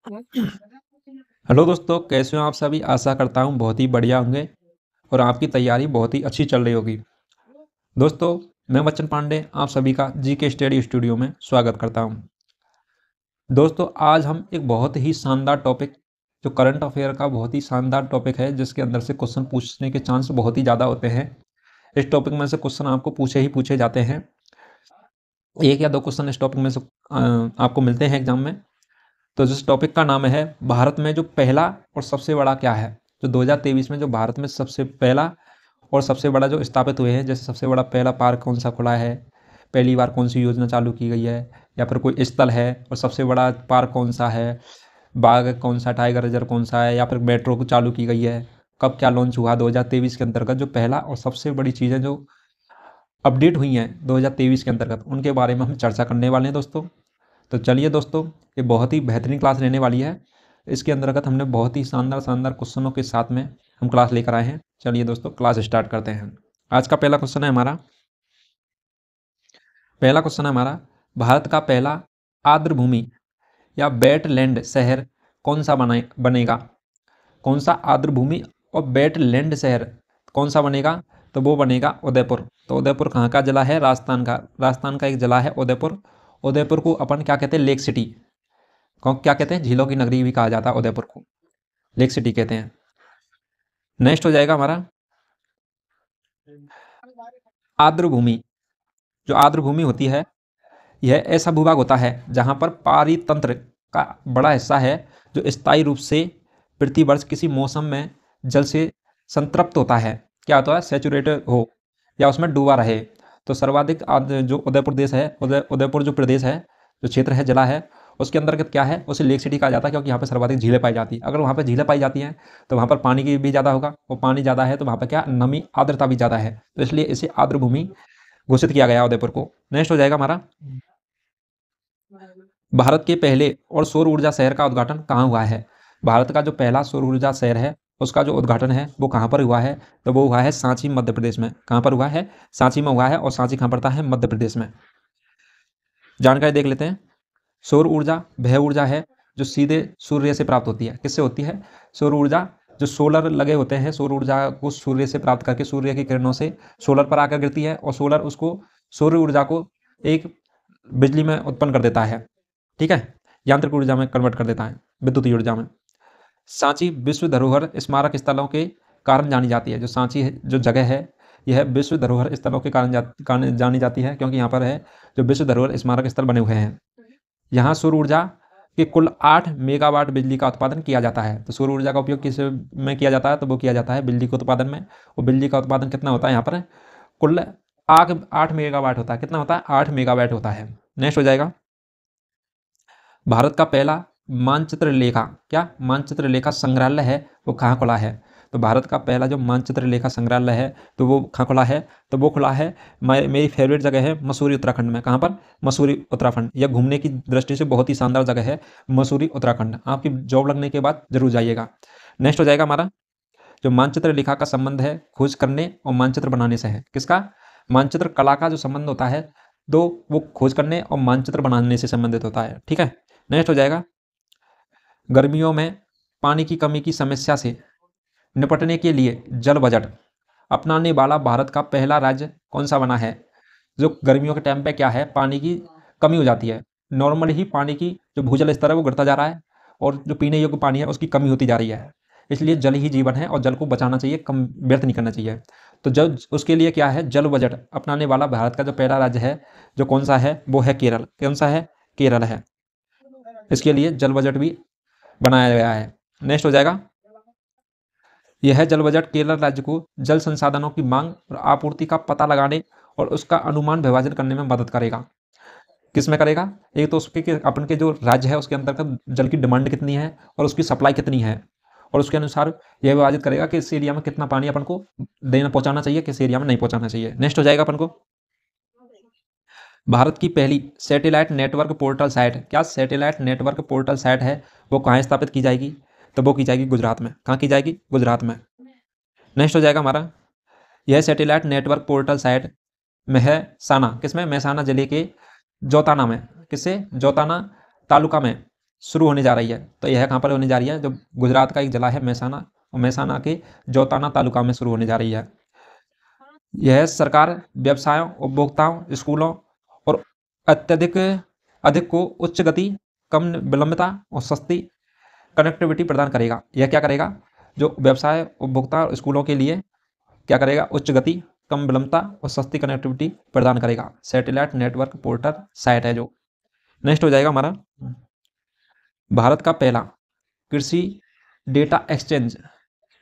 Hello दोस्तों, कैसे हो आप सभी। आशा करता हूँ बहुत ही बढ़िया होंगे और आपकी तैयारी बहुत ही अच्छी चल रही होगी। दोस्तों, मैं बच्चन पांडे आप सभी का जी के स्टडी स्टूडियो में स्वागत करता हूँ। दोस्तों, आज हम एक बहुत ही शानदार टॉपिक, जो करंट अफेयर का बहुत ही शानदार टॉपिक है, जिसके अंदर से क्वेश्चन पूछने के चांस बहुत ही ज़्यादा होते हैं। इस टॉपिक में से क्वेश्चन आपको पूछे ही पूछे जाते हैं। एक या दो क्वेश्चन इस टॉपिक में से आपको मिलते हैं एग्जाम में। तो जिस टॉपिक का नाम है भारत में जो पहला और सबसे बड़ा क्या है, जो 2023 में जो भारत में सबसे पहला और सबसे बड़ा जो स्थापित हुए हैं, जैसे सबसे बड़ा पहला पार्क कौन सा खुला है, पहली बार कौन सी योजना चालू की गई है, या फिर कोई स्थल है, और सबसे बड़ा पार्क कौन सा है, बाघ कौन सा, टाइगर रिजर्व कौन सा है, या फिर मेट्रो को चालू की गई है, कब क्या लॉन्च हुआ 2023 के अंतर्गत, जो पहला और सबसे बड़ी चीज़ें जो अपडेट हुई हैं 2023 के अंतर्गत, उनके बारे में हम चर्चा करने वाले हैं दोस्तों। तो चलिए दोस्तों, ये बहुत ही बेहतरीन क्लास रहने वाली है। इसके अंतर्गत हमने बहुत ही शानदार शानदार क्वेश्चनों के साथ में हम क्लास लेकर आए हैं। चलिए दोस्तों, क्लास स्टार्ट करते हैं। आज का पहला क्वेश्चन है हमारा, भारत का पहला आर्द्र भूमि या वेटलैंड शहर कौन सा बनेगा। कौन सा आर्द्र भूमि और वेटलैंड शहर कौन सा बनेगा, तो वो बनेगा उदयपुर। तो उदयपुर कहाँ का जिला है, राजस्थान का एक जिला है उदयपुर। उदयपुर को अपन क्या कहते हैं, लेक सिटी। क्या कहते हैं, झीलों की नगरी भी कहा जाता है उदयपुर को, लेक सिटी कहते हैं। नेक्स्ट हो जाएगा हमारा आर्द्र भूमि। जो आर्द्र भूमि होती है, यह ऐसा भूभाग होता है जहां पर पारितंत्र का बड़ा हिस्सा है, जो स्थायी रूप से प्रतिवर्ष किसी मौसम में जल से संतृप्त होता है। क्या होता है, सेचुरेटेड हो या उसमें डूबा रहे। तो सर्वाधिक जो उदयपुर देश है, उदयपुर जो प्रदेश है, जो क्षेत्र है, जिला है, उसके अंतर्गत क्या है, उसे लेक सिटी कहा जाता है, क्योंकि यहाँ पर सर्वाधिक झीलें पाई जाती है। अगर वहाँ पर झीलें पाई जाती हैं तो वहाँ पर पानी की भी ज़्यादा होगा, और पानी ज़्यादा है तो वहाँ पर क्या, नमी आर्द्रता भी ज़्यादा है, तो इसलिए इसे आर्द्र भूमि घोषित किया गया उदयपुर को। नेक्स्ट हो जाएगा हमारा, भारत के पहले और सौर ऊर्जा शहर का उद्घाटन कहाँ हुआ है। भारत का जो पहला सौर ऊर्जा शहर है, उसका जो उद्घाटन है वो कहाँ पर हुआ है, तो वो हुआ है सांची, मध्य प्रदेश में। कहाँ पर हुआ है, सांची में हुआ है। और सांची कहाँ पड़ता है, मध्य प्रदेश में। जानकारी देख लेते हैं। सौर ऊर्जा वह ऊर्जा है जो सीधे सूर्य से प्राप्त होती है। किससे होती है, सौर ऊर्जा, जो सोलर लगे होते हैं, सौर ऊर्जा को सूर्य से प्राप्त करके सूर्य की किरणों से सोलर पर आकर गिरती है, और सोलर उसको, सौर ऊर्जा को एक बिजली में उत्पन्न कर देता है। ठीक है, यांत्रिक ऊर्जा में कन्वर्ट कर देता है, विद्युत ऊर्जा में। सांची विश्व धरोहर स्मारक स्थलों के कारण जानी जाती है। जो सांची जो जगह है, यह विश्व धरोहर स्थलों के कारण जानी जाती है, क्योंकि यहाँ पर है जो विश्व धरोहर स्मारक स्थल बने हुए हैं। यहाँ सौर ऊर्जा के कुल 8 मेगावाट बिजली का उत्पादन किया जाता है। तो सौर ऊर्जा का उपयोग किस में किया जाता है, तो वो किया जाता है बिजली के उत्पादन में। और बिजली का उत्पादन कितना होता है यहाँ पर, कुल 8 मेगावाट होता है। कितना होता है, 8 मेगावाट होता है। नेक्स्ट हो जाएगा, भारत का पहला मानचित्र लेखा, क्या मानचित्र लेखा संग्रहालय है, वो कहाँ खुला है। तो भारत का पहला जो मानचित्र लेखा संग्रहालय है, तो वो कहाँ खुला है, तो वो खुला है, मेरी फेवरेट जगह है मसूरी उत्तराखंड में। कहाँ पर, मसूरी उत्तराखंड। यह घूमने की दृष्टि से बहुत ही शानदार जगह है मसूरी उत्तराखंड। आपकी जॉब लगने के बाद जरूर जाइएगा। नेक्स्ट हो जाएगा हमारा, जो मानचित्र लेखा का संबंध है खोज करने और मानचित्र बनाने से है। किसका, मानचित्र कला का जो संबंध होता है, तो वो खोज करने और मानचित्र बनाने से संबंधित होता है। ठीक है, नेक्स्ट हो जाएगा, गर्मियों में पानी की कमी की समस्या से निपटने के लिए जल बजट अपनाने वाला भारत का पहला राज्य कौन सा बना है। जो गर्मियों के टाइम पे क्या है, पानी की कमी हो जाती है। नॉर्मली ही पानी की जो भूजल स्तर है वो गिरता जा रहा है, और जो पीने योग्य पानी है उसकी कमी होती जा रही है। इसलिए जल ही जीवन है और जल को बचाना चाहिए, कम व्यर्थ नहीं करना चाहिए। तो जब उसके लिए क्या है, जल बजट अपनाने वाला भारत का जो पहला राज्य है, जो कौन सा है, वो है केरल। कौन सा है, केरल है। इसके लिए जल बजट भी बनाया गया है। नेक्स्ट हो जाएगा, यह जल बजट केरल राज्य को जल संसाधनों की मांग और आपूर्ति का पता लगाने और उसका अनुमान विभाजन करने में मदद करेगा। किस में करेगा, एक तो उसके अपन के जो राज्य है उसके अंतर्गत जल की डिमांड कितनी है और उसकी सप्लाई कितनी है, और उसके अनुसार यह विभाजित करेगा कि इस एरिया में कितना पानी अपन को देना, पहुंचाना चाहिए, किस एरिया में नहीं पहुंचाना चाहिए। नेक्स्ट हो जाएगा अपन को, भारत की पहली सैटेलाइट नेटवर्क पोर्टल साइट, क्या सैटेलाइट नेटवर्क पोर्टल साइट है, वो कहाँ स्थापित की जाएगी, तो वो की जाएगी गुजरात में। कहाँ की जाएगी, गुजरात में। नेक्स्ट हो जाएगा हमारा, यह satellite network portal site Mehsana, किसमें, महसाना जिले के जोताना में। किससे, जोताना तालुका में शुरू होने जा रही है। तो यह कहाँ पर होने जा रही है? जो गुजरात का एक जिला है महसाना, और महसाना के जोताना तालुका में शुरू होने जा रही है। यह सरकार व्यवसायों, उपभोक्ताओं, स्कूलों और अत्यधिक अधिक को उच्च गति, कम विलंबता और सस्ती कनेक्टिविटी प्रदान करेगा। यह क्या करेगा? जो व्यवसाय, उपभोक्ता और स्कूलों के लिए क्या करेगा? उच्च गति, कम विलंबता और सस्ती कनेक्टिविटी प्रदान करेगा। सैटेलाइट नेटवर्क पोर्टल साइट है जो। नेक्स्ट हो जाएगा हमारा, भारत का पहला कृषि डेटा एक्सचेंज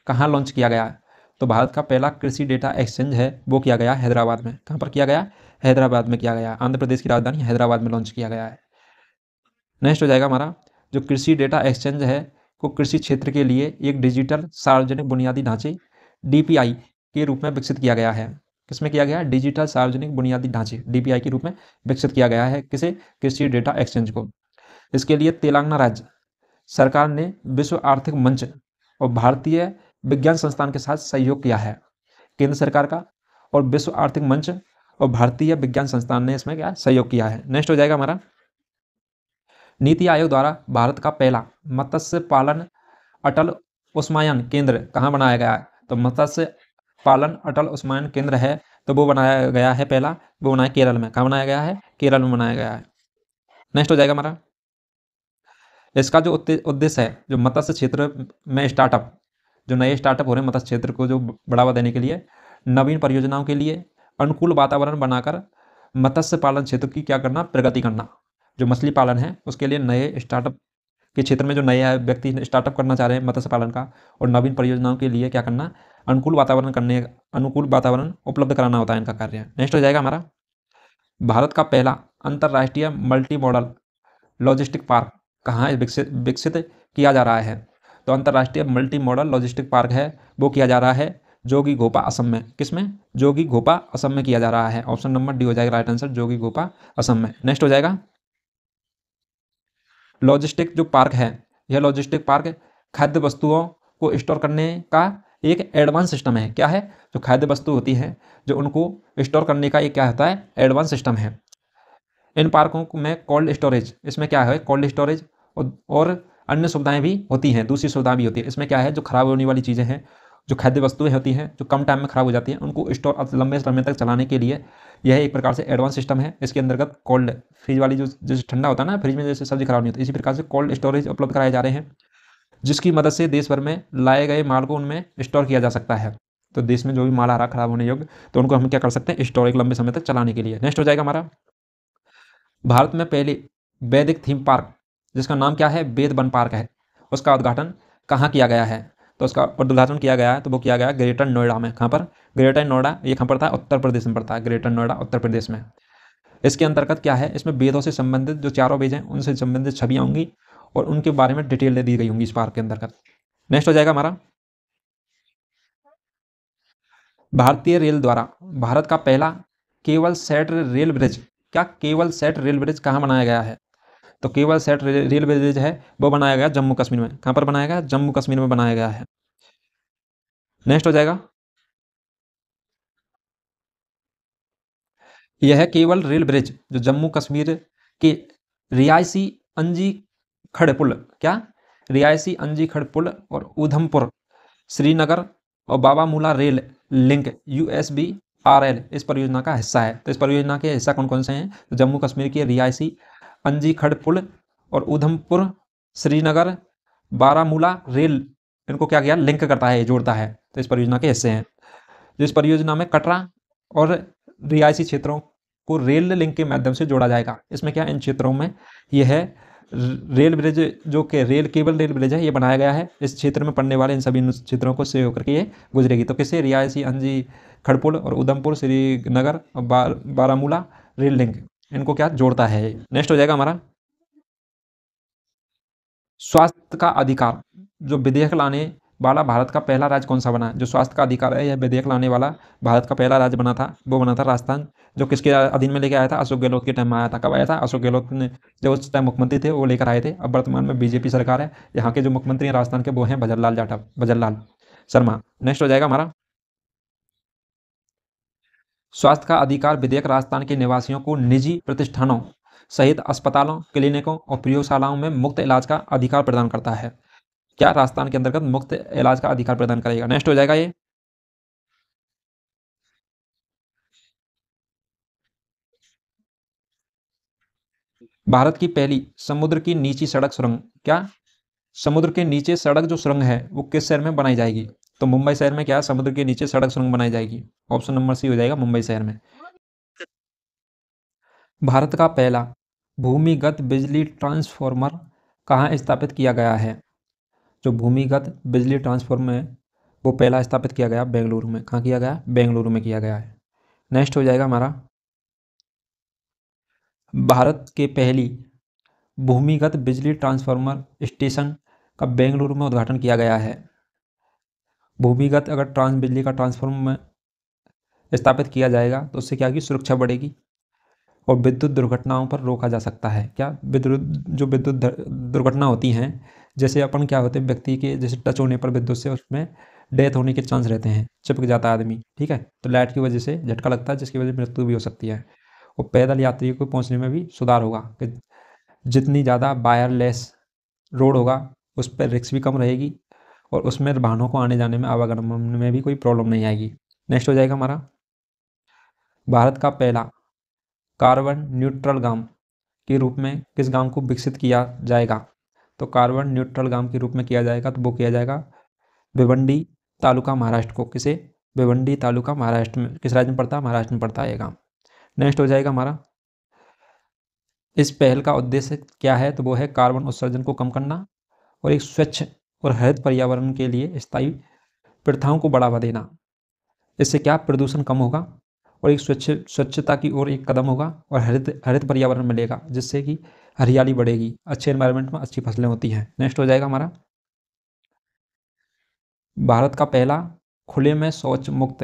कहाँ लॉन्च किया गया है? तो भारत का पहला कृषि डेटा एक्सचेंज है वो किया गया हैदराबाद में। कहाँ पर किया गया? हैदराबाद में किया गया। आंध्र प्रदेश की राजधानी हैदराबाद में लॉन्च किया गया है। नेक्स्ट हो जाएगा हमारा, जो कृषि डेटा एक्सचेंज है वो कृषि क्षेत्र के लिए एक डिजिटल सार्वजनिक बुनियादी ढांचे डीपीआई के रूप में विकसित किया गया है। किसमें किया गया? डिजिटल सार्वजनिक बुनियादी ढांचे डीपीआई के रूप में विकसित किया गया है। किसे? कृषि डेटा एक्सचेंज को। इसके लिए तेलंगाना राज्य सरकार ने विश्व आर्थिक मंच और भारतीय विज्ञान संस्थान के साथ सहयोग किया है। केंद्र सरकार का और विश्व आर्थिक मंच और भारतीय विज्ञान संस्थान ने इसमें क्या सहयोग किया है। नेक्स्ट हो जाएगा हमारा, नीति आयोग द्वारा भारत का पहला मत्स्य पालन अटल उस्मायन केंद्र कहाँ बनाया गया है? तो मत्स्य पालन अटल उस्मायन केंद्र है तो वो बनाया गया है पहला, वो बनाया केरल में। कहाँ बनाया गया है? केरल में बनाया गया है। नेक्स्ट हो जाएगा हमारा, इसका जो उद्देश्य है, जो मत्स्य क्षेत्र में स्टार्टअप, जो नए स्टार्टअप हो रहे हैं मत्स्य क्षेत्र को जो बढ़ावा देने के लिए, नवीन परियोजनाओं के लिए अनुकूल वातावरण बनाकर मत्स्य पालन क्षेत्र की क्या करना? प्रगति करना। जो मछली पालन है उसके लिए नए स्टार्टअप के क्षेत्र में जो नए व्यक्ति स्टार्टअप करना चाह रहे हैं मत्स्य पालन का, और नवीन परियोजनाओं के लिए क्या करना? अनुकूल वातावरण उपलब्ध कराना होता है इनका कार्य। नेक्स्ट हो जाएगा हमारा, भारत का पहला अंतर्राष्ट्रीय मल्टी मॉडल लॉजिस्टिक पार्क कहाँ विकसित किया जा रहा है? तो अंतर्राष्ट्रीय मल्टी मॉडल लॉजिस्टिक पार्क है वो किया जा रहा है जोगीघोपा असम में। किसमें? जोगीघोपा असम में किया जा रहा है। ऑप्शन नंबर डी हो जाएगा राइट आंसर, जोगीघोपा असम में। नेक्स्ट हो जाएगा, लॉजिस्टिक जो पार्क है, यह लॉजिस्टिक पार्क खाद्य वस्तुओं को स्टोर करने का एक एडवांस सिस्टम है। क्या है? जो खाद्य वस्तु होती है जो उनको स्टोर करने का एक क्या होता है? एडवांस सिस्टम है। इन पार्कों में कोल्ड स्टोरेज, इसमें क्या है? कोल्ड स्टोरेज और अन्य सुविधाएं भी होती हैं, दूसरी सुविधाएं भी होती है। इसमें क्या है? जो खराब होने वाली चीज़ें हैं, जो खाद्य वस्तुएं होती हैं जो कम टाइम में खराब हो जाती हैं, उनको स्टोर लंबे समय तक चलाने के लिए यह एक प्रकार से एडवांस सिस्टम है। इसके अंतर्गत कोल्ड, फ्रिज वाली जो जैसे ठंडा होता है ना, फ्रिज में जैसे सब्जी खराब नहीं होती, इसी प्रकार से कोल्ड स्टोरेज उपलब्ध कराए जा रहे हैं, जिसकी मदद से देश भर में लाए गए माल को उनमें स्टोर किया जा सकता है। तो देश में जो भी माल आ रहा खराब होने योग्य, तो उनको हम क्या कर सकते हैं? स्टोर एक लंबे समय तक चलाने के लिए। नेक्स्ट हो जाएगा हमारा, भारत में पहले वैदिक थीम पार्क जिसका नाम क्या है? वेद वन पार्क है, उसका उद्घाटन कहाँ किया गया है? तो उसका उद्घाटन किया गया है तो वो किया गया ग्रेटर नोएडा में। कहाँ पर? ग्रेटर नोएडा, ये कहाँ पड़ता है? उत्तर प्रदेश में पड़ता है। ग्रेटर नोएडा उत्तर प्रदेश में। इसके अंतर्गत क्या है? इसमें वेदों से संबंधित जो चारों वेद हैं उनसे संबंधित छवियाँ होंगी और उनके बारे में डिटेल दी गई होंगी इस पार्क के अंतर्गत। नेक्स्ट हो जाएगा हमारा, भारतीय रेल द्वारा भारत का पहला केवल सेट रेल ब्रिज, क्या केवल सेट रेल ब्रिज कहाँ बनाया गया है? तो केवल सेट रेल ब्रिज है वो बनाया गया जम्मू कश्मीर में। कहाँ पर बनाया गया? जम्मू कश्मीर में बनाया गया है। नेक्स्ट हो जाएगा, यह केवल रेल ब्रिज जो जम्मू कश्मीर के रियासी अंजी खड़ पुल, क्या? रियासी अंजी खड़ पुल और उधमपुर श्रीनगर और बाबामूला रेल लिंक यूएसबी आरएल इस परियोजना का हिस्सा है। तो इस परियोजना के हिस्सा कौन कौन से हैं? तो जम्मू कश्मीर के रियासी अंजी खड़ पुल और उधमपुर श्रीनगर बारामूला रेल, इनको क्या किया? लिंक करता है, जोड़ता है। तो इस परियोजना के हिस्से हैं। जिस परियोजना में कटरा और रिहायशी क्षेत्रों को रेल लिंक के माध्यम से जोड़ा जाएगा। इसमें क्या? इन क्षेत्रों में यह है रेल ब्रिज, जो कि रेल केबल रेल ब्रिज है, ये बनाया गया है। इस क्षेत्र में पड़ने वाले इन सभी क्षेत्रों को से होकर के ये गुजरेगी। तो किससे? रिहायशी अंजी खड़पुल और उधमपुर श्रीनगर और बारामूला रेल लिंक, इनको क्या जोड़ता है। नेक्स्ट हो जाएगा हमारा, स्वास्थ्य का अधिकार जो विधेयक लाने वाला भारत का पहला राज्य कौन सा बना? जो स्वास्थ्य का अधिकार है यह विधेयक लाने वाला भारत का पहला राज्य बना था, वो बना था राजस्थान, जो किसके अधीन में लेके आया था? अशोक गहलोत के टाइम में आया था। कब आया था? अशोक गहलोत ने जो उस टाइम मुख्यमंत्री थे वो लेकर आए थे। अब वर्तमान में बीजेपी सरकार है। यहाँ के जो मुख्यमंत्री हैं राजस्थान के वो हैं भजनलाल जाटव, भजनलाल शर्मा। नेक्स्ट हो जाएगा हमारा, स्वास्थ्य का अधिकार विधेयक राजस्थान के निवासियों को निजी प्रतिष्ठानों सहित अस्पतालों, क्लिनिकों और प्रयोगशालाओं में मुफ्त इलाज का अधिकार प्रदान करता है। क्या राजस्थान के अंतर्गत मुफ्त इलाज का अधिकार प्रदान करेगा? नेक्स्ट हो जाएगा ये। भारत की पहली समुद्र की नीची सड़क सुरंग, क्या समुद्र के नीचे सड़क जो सुरंग है वो किस शहर में बनाई जाएगी? तो मुंबई शहर में क्या समुद्र के नीचे सड़क सुरंग बनाई जाएगी? ऑप्शन नंबर सी हो जाएगा, मुंबई शहर में। भारत का पहला भूमिगत बिजली ट्रांसफॉर्मर कहाँ स्थापित किया गया है? जो भूमिगत बिजली ट्रांसफॉर्मर है वो पहला स्थापित किया गया बेंगलुरु में। कहाँ किया गया? बेंगलुरु में किया गया है। नेक्स्ट हो जाएगा हमारा, भारत के पहली भूमिगत बिजली ट्रांसफॉर्मर स्टेशन का बेंगलुरु में उद्घाटन किया गया है। भूमिगत अगर बिजली का ट्रांसफॉर्मर स्थापित किया जाएगा तो उससे क्या होगी? सुरक्षा बढ़ेगी और विद्युत दुर्घटनाओं पर रोका जा सकता है। क्या विद्युत दुर्घटना होती हैं, जैसे अपन क्या होते हैं, व्यक्ति के जैसे टच होने पर विद्युत से उसमें डेथ होने के चांस रहते हैं, चिपक जाता है आदमी, ठीक है, तो लाइट की वजह से झटका लगता है जिसकी वजह से मृत्यु भी हो सकती है। और पैदल यात्रियों को पहुंचने में भी सुधार होगा कि जितनी ज़्यादा वायरलेस रोड होगा उस पर रिस्क भी कम रहेगी और उसमें वाहनों को आने जाने में, आवागमन में भी कोई प्रॉब्लम नहीं आएगी। नेक्स्ट हो जाएगा हमारा, भारत का पहला कार्बन न्यूट्रल गांव के रूप में किस गांव को विकसित किया जाएगा? तो कार्बन न्यूट्रल गांव के रूप में किया जाएगा तो वो किया जाएगा भिवंडी तालुका, महाराष्ट्र को। किसे? भिवंडी तालुका, महाराष्ट्र में। किस राज्य में पड़ता है? महाराष्ट्र में पड़ता है ये गांव। नेक्स्ट हो जाएगा हमारा, इस पहल का उद्देश्य क्या है? तो वो है कार्बन उत्सर्जन को कम करना और एक स्वच्छ और हरित पर्यावरण के लिए स्थायी प्रथाओं को बढ़ावा देना। इससे क्या प्रदूषण कम होगा और एक स्वच्छता की ओर एक कदम होगा और हरित हरित पर्यावरण मिलेगा जिससे कि हरियाली बढ़ेगी, अच्छे एनवायरनमेंट में अच्छी फसलें होती हैं। नेक्स्ट हो जाएगा हमारा, भारत का पहला खुले में शौच मुक्त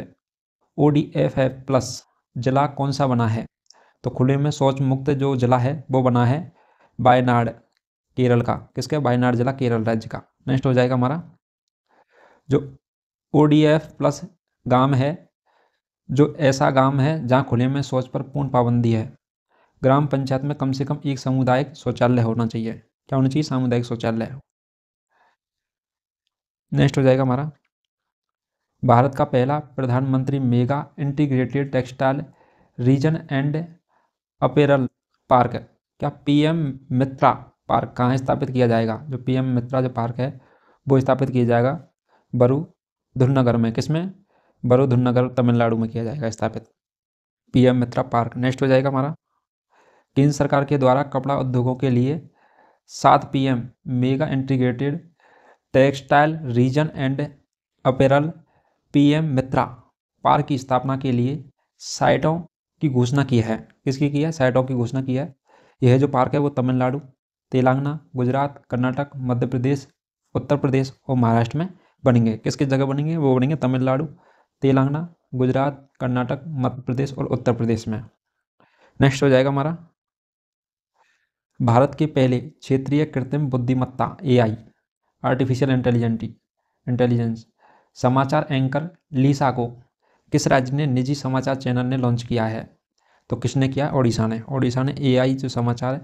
ODF है प्लस जिला कौन सा बना है? तो खुले में शौच मुक्त जो जिला है वो बना है वायनाड, केरल का। किसका? वायनाड जिला, केरल राज्य का। नेक्स्ट हो जाएगा हमारा, जो ODF प्लस गांव है, जो ऐसा गांव है जहां खुले में शौच पर पूर्ण पाबंदी है। ग्राम पंचायत में कम से कम एक सामुदायिक शौचालय होना चाहिए। क्या होना चाहिए? सामुदायिक शौचालय। नेक्स्ट हो जाएगा हमारा, भारत का पहला प्रधानमंत्री mega integrated textile reason and apparel park, क्या PM मित्रा पार्क कहाँ स्थापित किया जाएगा? जो PM मित्रा जो पार्क है वो स्थापित किया जाएगा बरुधुनगर में। किसमें? बरुधुनगर, तमिलनाडु में किया जाएगा स्थापित PM मित्रा पार्क। नेक्स्ट हो जाएगा हमारा, केंद्र सरकार के द्वारा कपड़ा उद्योगों के लिए 7 PM mega integrated textile reason and apparel PM Mitra park की स्थापना के लिए साइटों की घोषणा की है। किसकी की है? साइटों की घोषणा की है। यह जो पार्क है वो तमिलनाडु, तेलंगाना, गुजरात, कर्नाटक, मध्य प्रदेश, उत्तर प्रदेश और महाराष्ट्र में बनेंगे। किसकी जगह बनेंगे? वो बनेंगे तमिलनाडु, तेलंगाना, गुजरात, कर्नाटक, मध्य प्रदेश और उत्तर प्रदेश में। नेक्स्ट हो जाएगा हमारा, भारत के पहले क्षेत्रीय कृत्रिम बुद्धिमत्ता AI आर्टिफिशियल इंटेलिजेंस समाचार एंकर लीसा को किस राज्य ने निजी समाचार चैनल ने लॉन्च किया है? तो किसने किया? ओडिशा ने। ओडिशा ने AI जो समाचार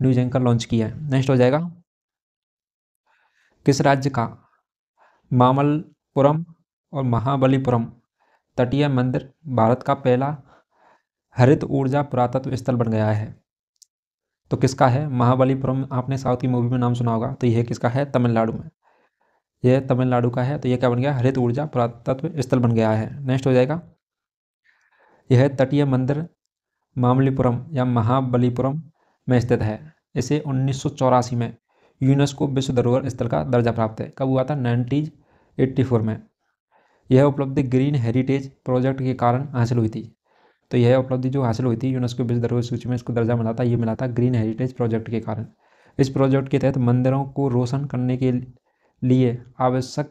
न्यूज एंकर लॉन्च किया है। नेक्स्ट हो जाएगा, किस राज्य का मामल्लपुरम और महाबलीपुरम तटीय मंदिर भारत का पहला हरित ऊर्जा पुरातत्व स्थल बन गया है? तो किसका है? महाबलीपुरम। आपने साउथ की मूवी में नाम सुना होगा, तो यह किसका है? तमिलनाडु में। यह तमिलनाडु का है, तो यह क्या बन गया? हरित ऊर्जा पुरातत्व स्थल बन गया है। नेक्स्ट हो जाएगा, यह तटीय मंदिर मामल्लपुरम या महाबलीपुरम में स्थित है। इसे 1984 में यूनेस्को विश्व धरोहर स्थल का दर्जा प्राप्त है। कब हुआ था? 1984 में। यह उपलब्धि ग्रीन हेरिटेज प्रोजेक्ट के कारण हासिल हुई थी। तो यह उपलब्धि जो हासिल हुई थी यूनेस्को विश्व धरोहर सूची में इसको दर्जा मिला था, ये मिला था ग्रीन हेरिटेज प्रोजेक्ट के कारण। इस प्रोजेक्ट के तहत मंदिरों को रोशन करने के लिए आवश्यक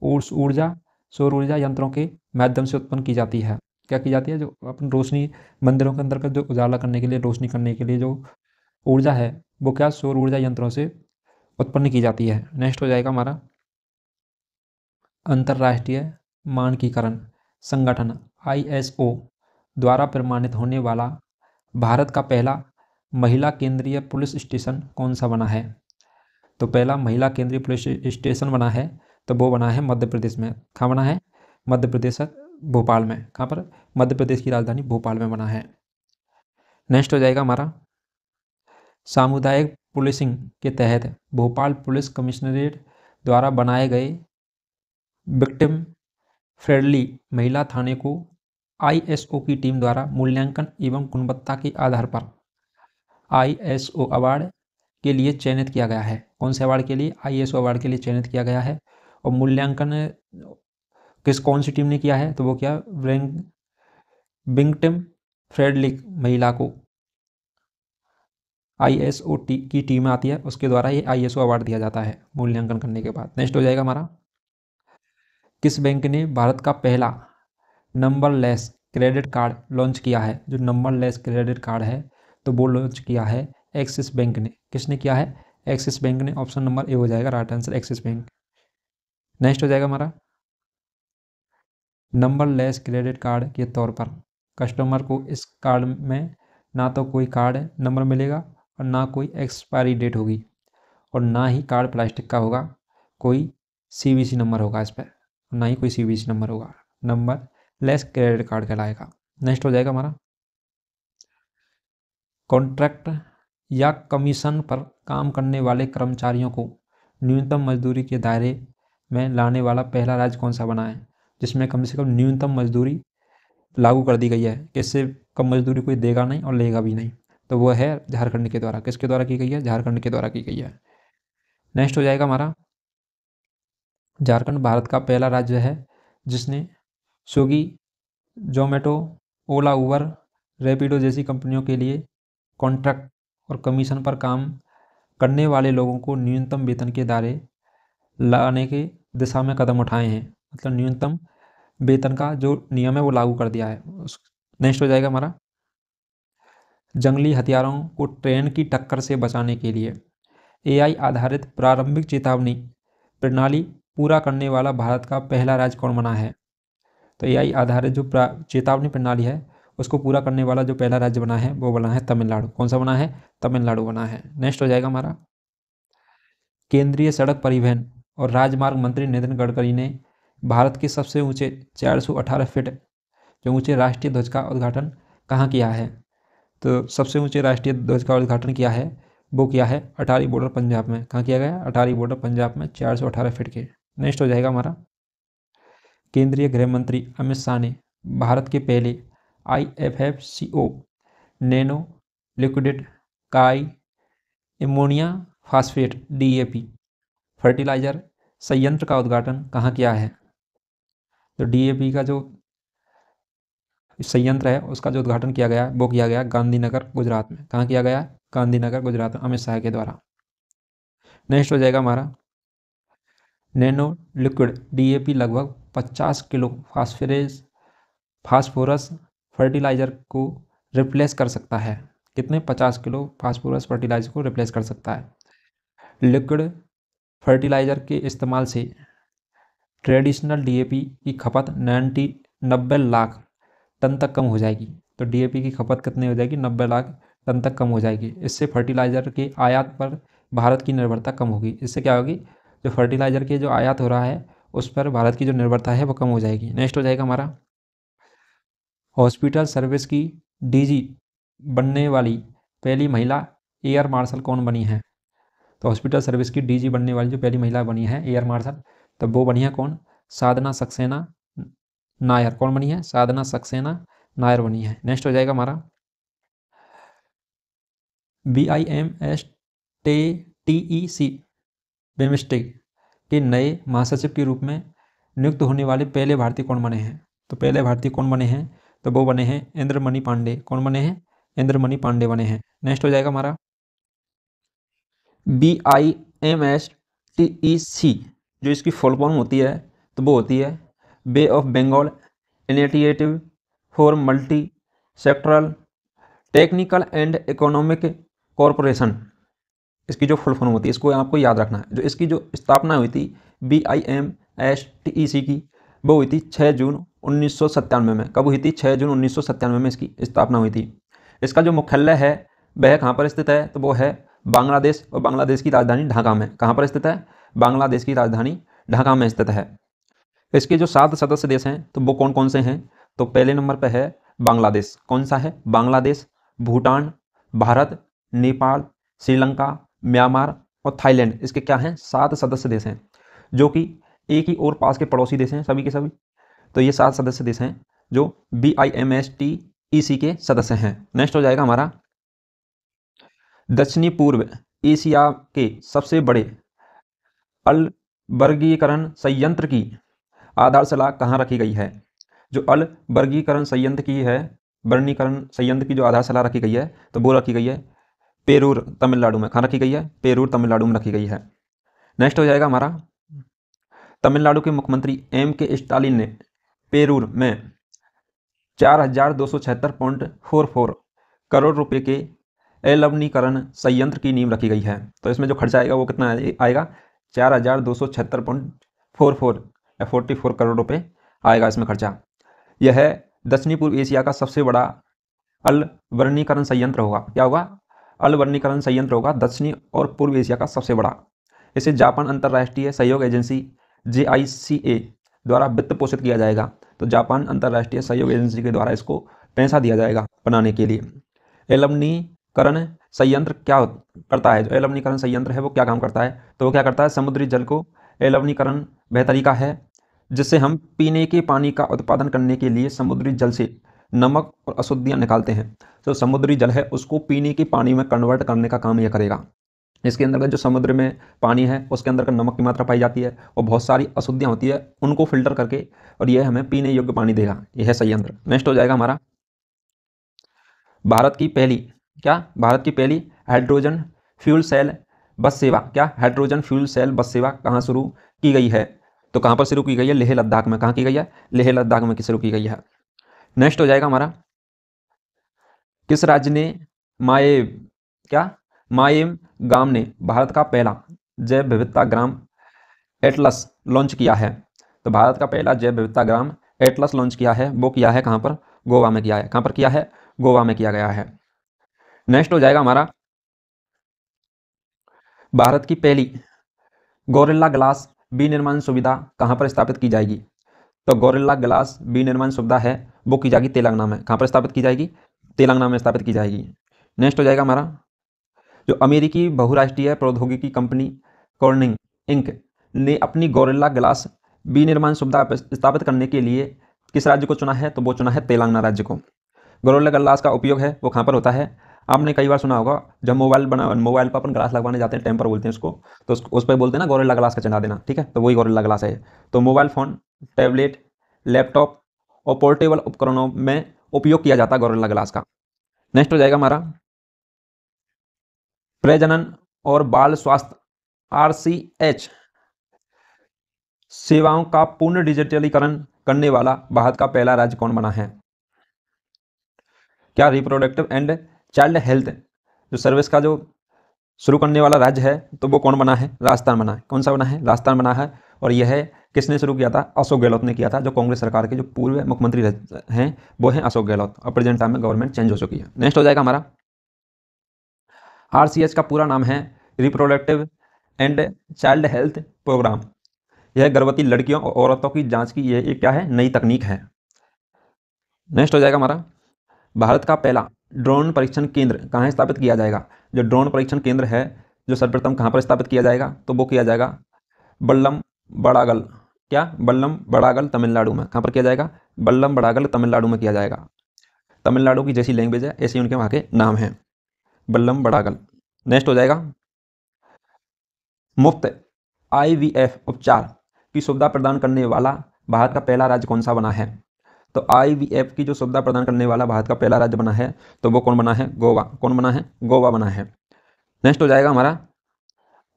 ऊर्जा सौर ऊर्जा यंत्रों के माध्यम से उत्पन्न की जाती है। क्या की जाती है? जो अपन रोशनी मंदिरों के अंदर का जो उजाला करने के लिए, रोशनी करने के लिए जो ऊर्जा है वो क्या सौर ऊर्जा यंत्रों से उत्पन्न की जाती है। नेक्स्ट हो जाएगा हमारा, अंतर्राष्ट्रीय मानकीकरण संगठन ISO द्वारा प्रमाणित होने वाला भारत का पहला महिला केंद्रीय पुलिस स्टेशन कौन सा बना है? तो पहला महिला केंद्रीय पुलिस स्टेशन बना है, तो वो बना है मध्य प्रदेश में। कहाँ बना है? मध्य प्रदेश, भोपाल में। कहाँ पर? मध्य प्रदेश की राजधानी भोपाल में बना है। नेक्स्ट हो जाएगा हमारा, सामुदायिक पुलिसिंग के तहत भोपाल पुलिस कमिश्नरेट द्वारा बनाए गए विक्टिम फ्रेंडली महिला थाने को ISO की टीम द्वारा मूल्यांकन एवं गुणवत्ता के आधार पर ISO अवार्ड के लिए चयनित किया गया है। कौन से अवार्ड के लिए? ISO अवार्ड के लिए चयनित किया गया है। और मूल्यांकन कौन सी टीम ने किया है? तो वो क्या, विक्टिम फ्रेंडली महिला को ISO की टीम आती है, उसके द्वारा ये ISO अवार्ड दिया जाता है मूल्यांकन करने के बाद। नेक्स्ट हो जाएगा हमारा, किस बैंक ने भारत का पहला नंबरलेस क्रेडिट कार्ड लॉन्च किया है? जो नंबरलेस क्रेडिट कार्ड है तो वो लॉन्च किया है एक्सिस बैंक ने। किसने किया है? एक्सिस बैंक ने। ऑप्शन नंबर ए हो जाएगा right answer, axis bank. Next हो जाएगा हमारा, नंबरलेस क्रेडिट कार्ड के तौर पर कस्टमर को इस कार्ड में ना तो कोई कार्ड नंबर मिलेगा और ना कोई एक्सपायरी डेट होगी, और ना ही कार्ड प्लास्टिक का होगा, कोई CVC नंबर होगा इस पर, ना ही कोई CVC नंबर होगा। नंबर लेस क्रेडिट कार्ड कहलाएगा। नेक्स्ट हो जाएगा हमारा, कॉन्ट्रैक्ट या कमीशन पर काम करने वाले कर्मचारियों को न्यूनतम मजदूरी के दायरे में लाने वाला पहला राज्य कौन सा बना है? जिसमें कम से कम न्यूनतम मजदूरी लागू कर दी गई है कि इससे कम मजदूरी कोई देगा नहीं और लेगा भी नहीं, तो वो है झारखंड के द्वारा। किसके द्वारा की गई है? झारखंड के द्वारा की गई है। नेक्स्ट हो जाएगा हमारा, झारखंड भारत का पहला राज्य है जिसने स्विगी, जोमेटो, ओला, उबर, रैपिडो जैसी कंपनियों के लिए कॉन्ट्रैक्ट और कमीशन पर काम करने वाले लोगों को न्यूनतम वेतन के दायरे लाने के दिशा में कदम उठाए हैं। मतलब न्यूनतम वेतन का जो नियम है वो लागू कर दिया है। नेक्स्ट हो जाएगा हमारा, जंगली हथियारों को ट्रेन की टक्कर से बचाने के लिए AI आधारित प्रारंभिक चेतावनी प्रणाली पूरा करने वाला भारत का पहला राज्य कौन बना है? तो AI आधारित जो चेतावनी प्रणाली है उसको पूरा करने वाला जो पहला राज्य बना है वो बना है तमिलनाडु। कौन सा बना है? तमिलनाडु बना है। नेक्स्ट हो जाएगा हमारा, केंद्रीय सड़क परिवहन और राजमार्ग मंत्री नितिन गडकरी ने भारत के सबसे ऊंचे 418 फीट जो ऊंचे राष्ट्रीय ध्वज का उद्घाटन कहाँ किया है? तो सबसे ऊंचे राष्ट्रीय ध्वज का उद्घाटन किया है, वो किया है अटारी बॉर्डर पंजाब में। कहाँ किया गया? अटारी बॉर्डर पंजाब में 418 फीट के। नेक्स्ट हो जाएगा हमारा, केंद्रीय गृह मंत्री अमित शाह ने भारत के पहले IFFCO नैनो लिक्विड काई एमोनिया फास्फेट DAP फर्टिलाइजर संयंत्र का उद्घाटन कहाँ किया है? तो DAP का जो संयंत्र है उसका जो उद्घाटन किया गया वो किया गया गांधीनगर गुजरात में। कहाँ किया गया? गांधीनगर गुजरात में, अमित शाह के द्वारा। नेक्स्ट हो जाएगा हमारा, नैनो लिक्विड DAP लगभग 50 किलो फास्फोरस फर्टिलाइजर को रिप्लेस कर सकता है। कितने? 50 किलो फास्फोरस फर्टिलाइजर को रिप्लेस कर सकता है। लिक्विड फर्टिलाइजर के इस्तेमाल से ट्रेडिशनल DAP की खपत 90 लाख टन तक कम हो जाएगी। तो DAP की खपत कितनी हो जाएगी? 90 लाख टन तक कम हो जाएगी। इससे फर्टिलाइज़र के आयात पर भारत की निर्भरता कम होगी। इससे क्या होगी? जो फर्टिलाइज़र के जो आयात हो रहा है उस पर भारत की जो निर्भरता है वो कम हो जाएगी। नेक्स्ट हो जाएगा हमारा, हॉस्पिटल सर्विस की DG बनने वाली पहली महिला एयर मार्शल कौन बनी है? तो हॉस्पिटल सर्विस की DG बनने वाली जो पहली महिला बनी है एयर मार्शल, तो वो बनी है कौन? साधना सक्सेना नायर। कौन बनी है? साधना सक्सेना नायर बनी है। नेक्स्ट हो जाएगा हमारा, BIMSTEC बिमस्टेक के नए महासचिव के रूप में नियुक्त होने वाले पहले भारतीय कौन बने हैं? तो पहले भारतीय कौन बने हैं? तो वो बने हैं इंद्रमणि पांडे। कौन बने हैं? इंद्रमणि पांडे बने हैं। नेक्स्ट हो जाएगा हमारा, BIMSTEC जो इसकी फुल फॉर्म होती है तो वो होती है bay of Bengal initiative for multi sectoral technical and economic corporation. इसकी जो फुल फॉर्म होती है इसको आपको याद रखना है। जो इसकी जो स्थापना हुई थी BIMSTEC की वो हुई थी 6 जून 1997 में। कब हुई थी? 6 जून 1997 में इसकी स्थापना हुई थी। इसका जो मुख्यालय है वह कहाँ पर स्थित है? तो वो है बांग्लादेश, और बांग्लादेश की राजधानी ढाका में। कहाँ पर स्थित है? बांग्लादेश की राजधानी ढाका में स्थित है। इसके जो 7 सदस्य देश हैं तो वो कौन कौन से हैं? तो पहले नंबर पर है बांग्लादेश। कौन सा है? बांग्लादेश, भूटान, भारत, नेपाल, श्रीलंका, म्यांमार और थाईलैंड। इसके क्या हैं? 7 सदस्य देश हैं, जो कि एक ही और पास के पड़ोसी देश हैं सभी के सभी। तो ये 7 सदस्य देश हैं जो BIMSTEC के सदस्य हैं। नेक्स्ट हो जाएगा हमारा, दक्षिणी पूर्व एशिया के सबसे बड़े अल वर्गीकरण संयंत्र की आधारशिला कहाँ रखी गई है? जो अल वर्गीकरण संयंत्र की है, वर्गीकरण संयंत्र की जो आधारशिला रखी गई है तो वो रखी गई है पेरूर, तमिलनाडु में। कहाँ रखी गई है? पेरूर, तमिलनाडु में रखी गई है। नेक्स्ट हो जाएगा हमारा, तमिलनाडु के मुख्यमंत्री M.K. स्टालिन ने पेरूर में 4,276.44 करोड़ रुपए के एलवनीकरण संयंत्र की नींव रखी गई है। तो इसमें जो खर्चा आएगा वो कितना आएगा? 4,276.44 या 44 करोड़ रुपए आएगा इसमें खर्चा। यह दक्षिणी पूर्व एशिया का सबसे बड़ा अल्वर्णीकरण संयंत्र होगा। क्या होगा? अल्वर्णीकरण संयंत्र होगा, दक्षिणी और पूर्व एशिया का सबसे बड़ा। इसे जापान अंतर्राष्ट्रीय सहयोग एजेंसी JICA द्वारा वित्त पोषित किया जाएगा। तो जापान अंतर्राष्ट्रीय सहयोग एजेंसी के द्वारा इसको पैसा दिया जाएगा बनाने के लिए। एलवनीकरण संयंत्र क्या करता है? जो एलवनीकरण संयंत्र है वो क्या काम करता है? तो वो क्या करता है? समुद्री जल को एलवनीकरण वह तरीका है जिससे हम पीने के पानी का उत्पादन करने के लिए समुद्री जल से नमक और अशुद्धियाँ निकालते हैं। तो समुद्री जल है उसको पीने के पानी में कन्वर्ट करने का काम यह करेगा। इसके अंदर जो समुद्र में पानी है उसके अंदर का नमक की मात्रा पाई जाती है और बहुत सारी अशुद्धियाँ होती है, उनको फिल्टर करके और यह हमें पीने योग्य पानी देगा, यह है संयंत्र। नेक्स्ट हो जाएगा हमारा, भारत की पहली हाइड्रोजन फ्यूल सेल बस सेवा। क्या? हाइड्रोजन फ्यूल सेल बस सेवा कहाँ शुरू की गई है? तो कहाँ पर शुरू की गई है? लेह लद्दाख में। कहाँ की गई है? लेह लद्दाख में शुरू की गई है। नेक्स्ट हो जाएगा हमारा, किस राज्य ने माएम गाम ने भारत का पहला जैव विविधता ग्राम एटलस लॉन्च किया है? तो भारत का पहला जैव विविधता ग्राम एटलस लॉन्च किया है, वो किया है कहाँ पर? गोवा में किया है। कहाँ पर किया है? गोवा में किया गया है। नेक्स्ट हो जाएगा हमारा, भारत की पहली गोरिल्ला ग्लास विनिर्माण सुविधा कहाँ पर स्थापित की जाएगी? तो गोरिल्ला ग्लास विनिर्माण सुविधा है वो की जाएगी तेलंगाना में। कहाँ पर स्थापित की जाएगी? तेलंगाना में स्थापित की जाएगी। नेक्स्ट हो जाएगा हमारा, जो अमेरिकी बहुराष्ट्रीय प्रौद्योगिकी कंपनी कॉर्निंग इंक ने अपनी गोरिल्ला ग्लास विनिर्माण सुविधा स्थापित करने के लिए किस राज्य को चुना है? तो वो चुना है तेलंगाना राज्य को। गोरिल्ला ग्लास का उपयोग है वो कहाँ पर होता है? आपने कई बार सुना होगा, जब मोबाइल पर अपन ग्लास लगवाने जाते हैं, टेम्पर बोलते हैं उसको, तो उस पर बोलते हैं ना गोरिल्ला ग्लास का चला देना, ठीक है? तो वही गोरिल्ला ग्लास है। तो मोबाइल फ़ोन, टैबलेट, लैपटॉप और पोर्टेबल उपकरणों में उपयोग किया जाता है गोरिल्ला ग्लास का। नेक्स्ट हो जाएगा हमारा, प्रजनन और बाल स्वास्थ्य RCH सेवाओं का पूर्ण डिजिटलीकरण करने वाला भारत का पहला राज्य कौन बना है? क्या रिप्रोडक्टिव एंड चाइल्ड हेल्थ जो सर्विस का जो शुरू करने वाला राज्य है तो वो कौन बना है? राजस्थान बना है। कौन सा बना है? राजस्थान बना है। और यह है किसने शुरू किया था? अशोक गहलोत ने किया था। जो कांग्रेस सरकार के जो पूर्व मुख्यमंत्री हैं वो हैं अशोक गहलोत, और प्रेजेंट टाइम में गवर्नमेंट चेंज हो चुकी है। नेक्स्ट हो जाएगा हमारा, RCH का पूरा नाम है reproductive and child health program. यह गर्भवती लड़कियों और औरतों की जांच की यह एक क्या है? नई तकनीक है। नेक्स्ट हो जाएगा हमारा, भारत का पहला ड्रोन परीक्षण केंद्र कहाँ स्थापित किया जाएगा? जो ड्रोन परीक्षण केंद्र है जो सर्वप्रथम कहाँ पर स्थापित किया जाएगा? तो वो किया जाएगा बल्लम बड़ागल। क्या? बल्लम बड़ागल तमिलनाडु में। कहाँ पर किया जाएगा? बल्लम बड़ागल तमिलनाडु में किया जाएगा। तमिलनाडु की जैसी लैंग्वेज है ऐसे उनके वहाँ के नाम हैं, बल्लम बड़ागल। नेक्स्ट हो जाएगा, मुफ्त IVF उपचार की सुविधा प्रदान करने वाला भारत का पहला राज्य कौन सा बना है? तो IVF की जो सुविधा प्रदान करने वाला भारत का पहला राज्य बना है तो वो कौन बना है? गोवा। कौन बना है? गोवा बना है। नेक्स्ट हो जाएगा हमारा,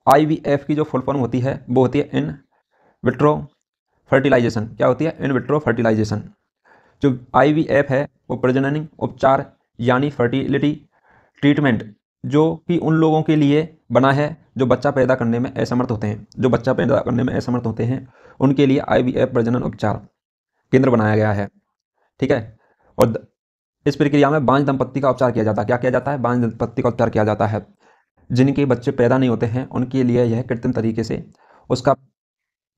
IVF की जो फुल फॉर्म होती है वो होती है इन विट्रो फर्टिलाइजेशन। क्या होती है? In vitro fertilization. जो IVF है वो प्रजनन उपचार यानी फर्टिलिटी ट्रीटमेंट जो कि उन लोगों के लिए बना है जो बच्चा पैदा करने में असमर्थ होते हैं। जो बच्चा पैदा करने में असमर्थ होते हैं उनके लिए IVF प्रजनन उपचार केंद्र बनाया गया है, ठीक है? और इस प्रक्रिया में बांझ दंपत्ति का उपचार किया जाता है। क्या किया जाता है? बांझ दंपत्ति का उपचार किया जाता है। जिनके बच्चे पैदा नहीं होते हैं उनके लिए यह कृत्रिम तरीके से उसका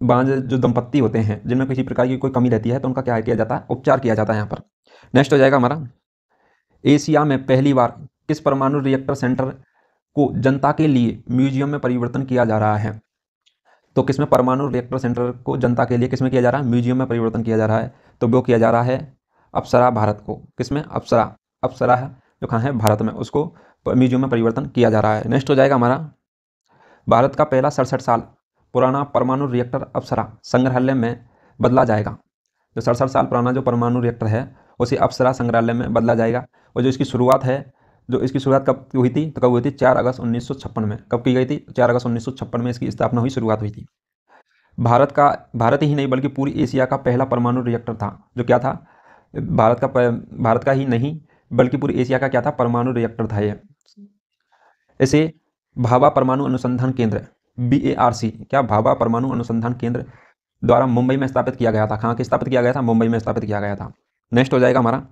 बांझ जो दंपत्ति होते हैं जिनमें किसी प्रकार की कोई कमी रहती है तो उनका क्या किया जाता है? उपचार किया जाता है यहाँ पर। नेक्स्ट हो जाएगा हमारा, एशिया में पहली बार किस परमाणु रिएक्टर सेंटर को जनता के लिए म्यूजियम में परिवर्तन किया जा रहा है? तो किसमें परमाणु रिएक्टर सेंटर को जनता के लिए किसमें किया जा रहा है? म्यूजियम में परिवर्तन किया जा रहा है। तो वो किया जा रहा है अप्सरा भारत को। किसमें? अप्सरा। अप्सरा है जो कहाँ है? भारत में। उसको म्यूजियम में परिवर्तन किया जा रहा है। नेक्स्ट हो जाएगा हमारा, भारत का पहला 67 साल पुराना परमाणु रिएक्टर अप्सरा संग्रहालय में बदला जाएगा। जो 67 साल पुराना जो परमाणु रिएक्टर है उसे अप्सरा संग्रहालय में बदला जाएगा। और जो इसकी शुरुआत है, जो इसकी शुरुआत कब हुई थी? तो कब हुई थी? 4 अगस्त 1956 में। कब की गई थी? 4 अगस्त 1956 में इसकी स्थापना हुई, शुरुआत हुई थी। भारत ही नहीं बल्कि पूरी एशिया का पहला परमाणु रिएक्टर था। जो क्या था? भारत का ही नहीं बल्कि पूरी एशिया का क्या था? परमाणु रिएक्टर था ये। इसे भाभा परमाणु अनुसंधान केंद्र BARC, क्या भाभा परमाणु अनुसंधान केंद्र द्वारा मुंबई में स्थापित किया गया था। कहाँ के स्थापित किया गया था? मुंबई में स्थापित किया गया था। नेक्स्ट हो जाएगा हमारा,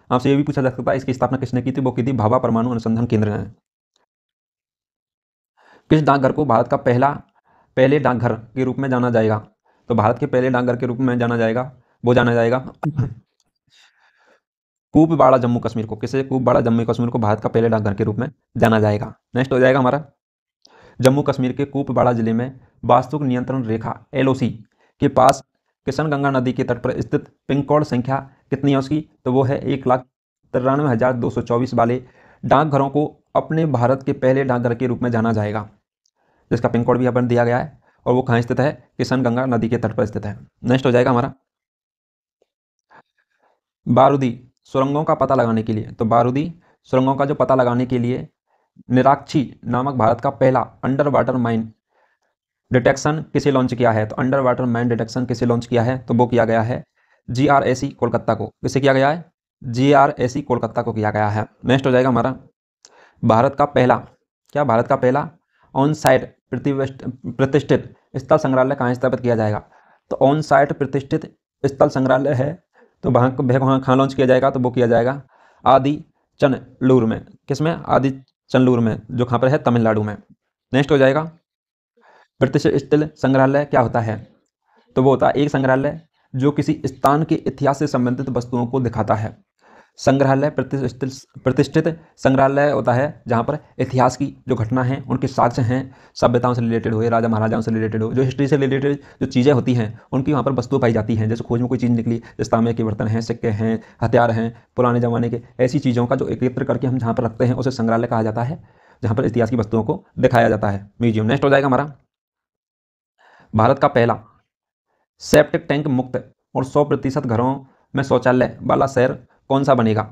आपसे ये भी पूछा जा सकता है इसकी स्थापना किसने की थी? वो की थी भाभा परमाणु अनुसंधान केंद्र ने। किस डाकघर को भारत का पहले डाकघर के रूप में जाना जाएगा? तो भारत के पहले डाकघर के रूप में जाना जाएगा कूपवाड़ा जम्मू कश्मीर को। किसे? कूपवाड़ा जम्मू कश्मीर को भारत का पहले डाकघर के रूप में जाना जाएगा। नेक्स्ट हो जाएगा हमारा, जम्मू कश्मीर के कूपवाड़ा जिले में वास्तु नियंत्रण रेखा LOC के पास किशनगंगा नदी के तट पर स्थित पिन कोड संख्या कितनी है उसकी? तो वो है 1,93,224 वाले डाकघरों को अपने भारत के पहले डाकघर के रूप में जाना जाएगा, जिसका पिन कोड भी यहाँ पर दिया गया है और वो कहाँ स्थित है? किशनगंगा नदी के तट पर स्थित है। नेक्स्ट हो जाएगा हमारा, बारूदी सुरंगों का पता लगाने के लिए, तो बारूदी सुरंगों का जो पता लगाने के लिए निराक्षी नामक भारत का पहला अंडर वाटर माइन डिटेक्शन किसे लॉन्च किया है? तो अंडर वाटर माइन डिटेक्शन किसे लॉन्च किया है? तो वो किया गया है GRAC कोलकाता को। किसे किया गया है? GRAC कोलकाता को किया गया है। नेक्स्ट हो जाएगा हमारा, भारत का पहला ऑन साइट प्रतिष्ठित स्थल संग्रहालय कहाँ स्थापित किया जाएगा? तो ऑन साइट प्रतिष्ठित स्थल संग्रहालय है तो वहाँ कहाँ लॉन्च किया जाएगा? तो वो किया जाएगा आदि चनलूर में। किसमें? आदि चनलूर में, जो कहाँ पर है? तमिलनाडु में। नेक्स्ट हो जाएगा, प्रतिष्ठित स्थल संग्रहालय क्या होता है? तो वो होता है एक संग्रहालय जो किसी स्थान के इतिहास से संबंधित वस्तुओं को दिखाता है। संग्रहालय प्रतिष्ठित संग्रहालय होता है जहाँ पर इतिहास की जो घटना है, उनके साक्ष्य हैं, सभ्यताओं से रिलेटेड हो, राजा महाराजाओं से रिलेटेड हो, जो हिस्ट्री से रिलेटेड जो चीज़ें होती हैं उनकी वहाँ पर वस्तु पाई जाती हैं। जैसे खोज में कोई चीज़ निकली, जैसे तांबे के बर्तन हैं, सिक्के हैं, हथियार हैं, पुराने ज़माने के, ऐसी चीज़ों का जो एकत्र करके हम जहाँ पर रखते हैं उसे संग्रहालय कहा जाता है, जहाँ पर इतिहास की वस्तुओं को दिखाया जाता है, म्यूजियम। नेक्स्ट हो जाएगा हमारा, भारत का पहला सेप्टिक टैंक मुक्त और 100% घरों में शौचालय वाला शहर कौन सा बनेगा?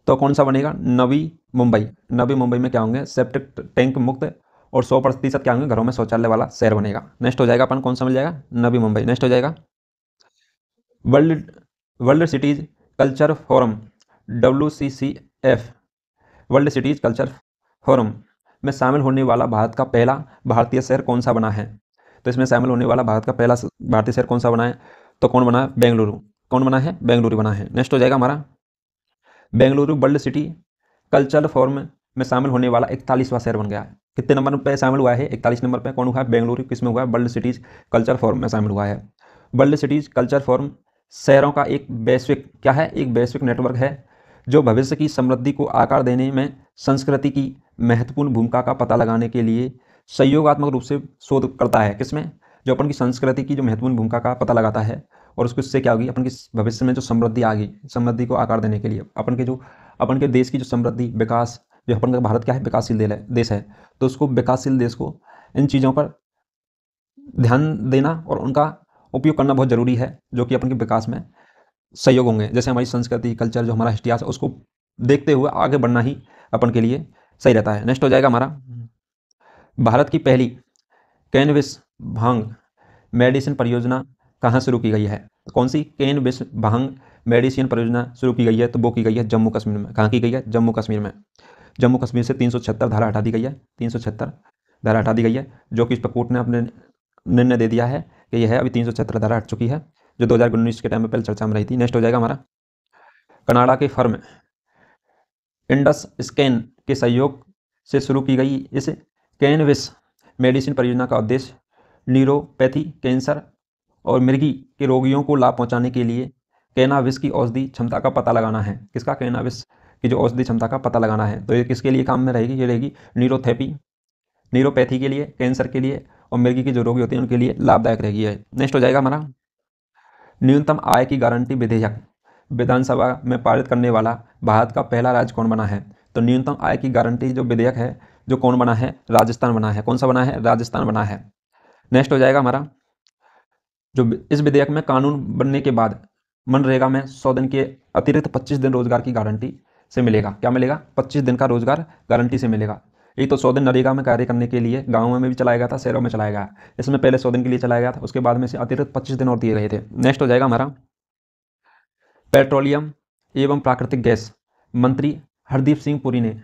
तो कौन सा बनेगा? नवी मुंबई में क्या होंगे? सेप्टिक टैंक मुक्त और 100% क्या होंगे? घरों में शौचालय वाला शहर बनेगा। नेक्स्ट हो जाएगा अपन कौन सा मिल जाएगा? नवी मुंबई। नेक्स्ट हो जाएगा, world cities culture forum WCCF world cities culture forum में शामिल होने वाला भारत का पहला भारतीय शहर कौन सा बना है? तो इसमें शामिल होने वाला भारत का पहला भारतीय शहर कौन सा बना है? तो कौन बना है? बेंगलुरु। कौन बना है? बेंगलुरु बना है। नेक्स्ट हो जाएगा हमारा, Bengaluru world city culture forum में शामिल होने वाला 41वां शहर बन गया है। कितने नंबर पे शामिल हुआ है? 41 नंबर पे। कौन हुआ है? बेंगलुरु। किसमें हुआ है? वर्ल्ड सिटीज कल्चर फोरम में शामिल हुआ है। वर्ल्ड सिटीज कल्चर फोरम शहरों का एक वैश्विक क्या है? एक वैश्विक नेटवर्क है जो भविष्य की समृद्धि को आकार देने में संस्कृति की महत्वपूर्ण भूमिका का पता लगाने के लिए सहयोगात्मक रूप से शोध करता है। किसमें? जो अपन की संस्कृति की जो महत्वपूर्ण भूमिका का पता लगाता है और उससे क्या होगी? अपन की भविष्य में जो समृद्धि आ गई, समृद्धि को आकार देने के लिए अपन के देश की जो समृद्धि विकास, जो अपन का भारत क्या है? विकासशील देश है, तो उसको विकासशील देश को इन चीज़ों पर ध्यान देना और उनका उपयोग करना बहुत ज़रूरी है, जो कि अपन के विकास में सहयोग होंगे। जैसे हमारी संस्कृति, कल्चर, जो हमारा इतिहास है, उसको देखते हुए आगे बढ़ना ही अपन के लिए सही रहता है। नेक्स्ट हो जाएगा हमारा, भारत की पहली कैनबिस भांग मेडिसिन परियोजना कहाँ शुरू की गई है? कौन सी कैनबिस भांग मेडिसिन परियोजना शुरू की गई है? तो वो की गई है जम्मू कश्मीर में। कहाँ की गई है? जम्मू कश्मीर में। जम्मू कश्मीर से 376 धारा हटा दी गई है। 376 धारा हटा दी गई है, जो कि इस पर कोर्ट ने अपने निर्णय दे दिया है कि यह है अभी 376 धारा हट चुकी है, जो 2019 के टाइम में पहले चर्चा में रही थी। नेक्स्ट हो जाएगा हमारा, कनाडा के फर्म इंडस स्कैन के सहयोग से शुरू की गई इस कैनविस मेडिसिन परियोजना का उद्देश्य न्यूरोपैथी, कैंसर और मिर्गी के रोगियों को लाभ पहुंचाने के लिए कैनाबिस की औषधि क्षमता का पता लगाना है। किसका? कैनाबिस की जो औषधि क्षमता का पता लगाना है। तो ये किसके लिए काम में रहेगी? ये रहेगी न्यूरोपैथी के लिए, कैंसर के लिए और मिर्गी के जो रोगी होते हैं उनके लिए लाभदायक रहेगी है। नेक्स्ट हो जाएगा हमारा न्यूनतम आय की गारंटी विधेयक विधानसभा में पारित करने वाला भारत का पहला राज्य कौन बना है? तो न्यूनतम आय की गारंटी जो विधेयक है जो कौन बना है? राजस्थान बना है। कौन सा बना है? राजस्थान बना है। नेक्स्ट हो जाएगा हमारा जो इस विधेयक में कानून बनने के बाद मनरेगा में 100 दिन के अतिरिक्त 25 दिन रोजगार की गारंटी से मिलेगा। क्या मिलेगा? 25 दिन का रोजगार गारंटी से मिलेगा। ये तो 100 दिन नरेगा में कार्य करने के लिए गाँव में भी चलाया गया था, शहरों में चलाया गया। इसमें पहले 100 दिन के लिए चलाया गया था, उसके बाद में से अतिरिक्त 25 दिन और दिए गए थे। नेक्स्ट हो जाएगा हमारा पेट्रोलियम एवं प्राकृतिक गैस मंत्री हरदीप सिंह पुरी ने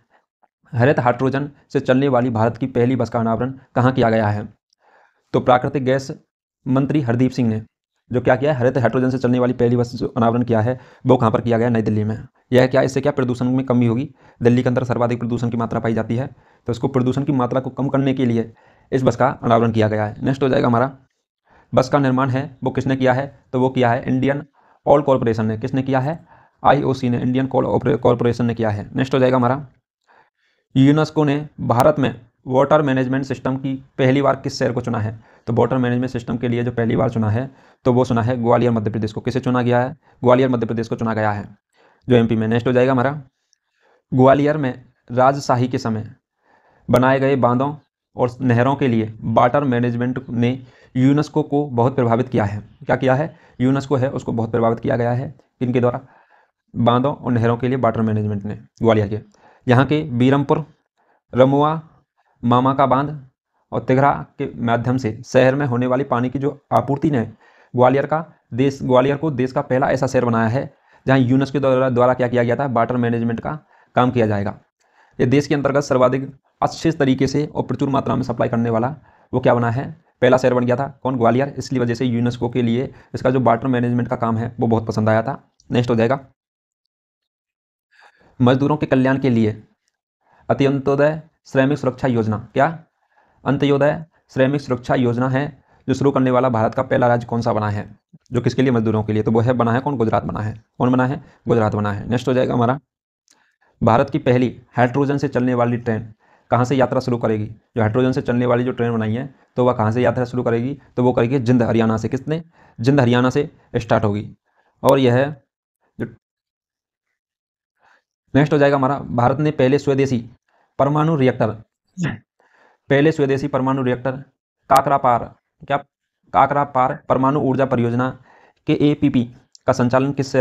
हरित हाइड्रोजन से चलने वाली भारत की पहली बस का अनावरण कहाँ किया गया है? तो प्राकृतिक गैस मंत्री हरदीप सिंह ने जो क्या किया है? हरित हाइड्रोजन से चलने वाली पहली बस जो अनावरण किया है वो कहाँ पर किया गया? नई दिल्ली में। यह क्या? इससे क्या प्रदूषण में कमी होगी। दिल्ली के अंदर सर्वाधिक प्रदूषण की मात्रा पाई जाती है, तो इसको प्रदूषण की मात्रा को कम करने के लिए इस बस का अनावरण किया गया है। नेक्स्ट हो जाएगा हमारा बस का निर्माण है वो किसने किया है? तो वो किया है इंडियन ऑयल कॉरपोरेशन ने। किसने किया है? IOC ने, इंडियन ऑयल कॉरपोरेशन ने किया है। नेक्स्ट हो जाएगा हमारा यूनेस्को ने भारत में वाटर मैनेजमेंट सिस्टम की पहली बार किस शहर को चुना है? तो वाटर मैनेजमेंट सिस्टम के लिए जो पहली बार चुना है तो वो चुना है ग्वालियर मध्य प्रदेश को। किसे चुना गया है? ग्वालियर मध्य प्रदेश को चुना गया है जो MP में। नेक्स्ट हो जाएगा हमारा ग्वालियर में राजशाही के समय बनाए गए बांधों और नहरों के लिए वाटर मैनेजमेंट ने यूनेस्को को बहुत प्रभावित किया है। क्या किया है? यूनेस्को है उसको बहुत प्रभावित किया गया है किनके द्वारा? बांधों और नहरों के लिए वाटर मैनेजमेंट ने ग्वालियर के। यहाँ के बीरमपुर, रमुआ, मामा का बांध और तिघरा के माध्यम से शहर में होने वाली पानी की जो आपूर्ति ने ग्वालियर को देश का पहला ऐसा शहर बनाया है जहाँ यूनेस्को द्वारा क्या किया गया था? वाटर मैनेजमेंट का काम किया जाएगा। ये देश के अंतर्गत सर्वाधिक अच्छे तरीके से और प्रचुर मात्रा में सप्लाई करने वाला वो क्या बना है? पहला शहर बन गया था। कौन? ग्वालियर। इसलिए वजह से यूनेस्को के लिए इसका जो वाटर मैनेजमेंट का काम है वो बहुत पसंद आया था। नेक्स्ट हो जाएगा मजदूरों के कल्याण के लिए अंत्योदय श्रमिक सुरक्षा योजना। क्या? अंत्योदय श्रमिक सुरक्षा योजना है जो शुरू करने वाला भारत का पहला राज्य कौन सा बना है? जो किसके लिए? मजदूरों के लिए। तो वो है बना है कौन? गुजरात बना है। कौन बना है? गुजरात बना है। नेक्स्ट हो जाएगा हमारा भारत की पहली हाइड्रोजन से चलने वाली ट्रेन कहाँ से यात्रा शुरू करेगी? जो हाइड्रोजन से चलने वाली जो ट्रेन बनाई है तो वह कहाँ से यात्रा शुरू करेगी? तो वो करेगी जिंद हरियाणा से। किसने? जिंद हरियाणा से स्टार्ट होगी। और यह है जो नेक्स्ट हो जाएगा हमारा भारत ने पहले स्वदेशी परमाणु रिएक्टर काकरापार परमाणु ऊर्जा परियोजना के APP का संचालन किस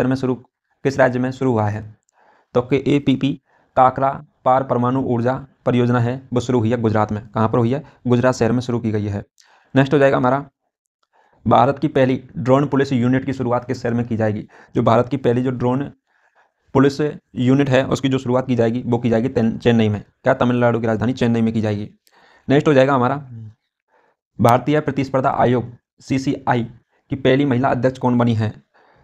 राज्य में शुरू हुआ है? तो के APP काकरापार परमाणु ऊर्जा परियोजना है वो शुरू हुई है गुजरात में। कहाँ पर हुई है? गुजरात शहर में शुरू की गई है। नेक्स्ट हो जाएगा हमारा भारत की पहली ड्रोन पुलिस यूनिट की शुरुआत किस शहर में की जाएगी? जो भारत की पहली जो ड्रोन पुलिस यूनिट है उसकी जो शुरुआत की जाएगी वो की जाएगी चेन्नई में। क्या? तमिलनाडु की राजधानी चेन्नई में की जाएगी। नेक्स्ट हो जाएगा हमारा भारतीय प्रतिस्पर्धा आयोग CCI की पहली महिला अध्यक्ष कौन बनी है?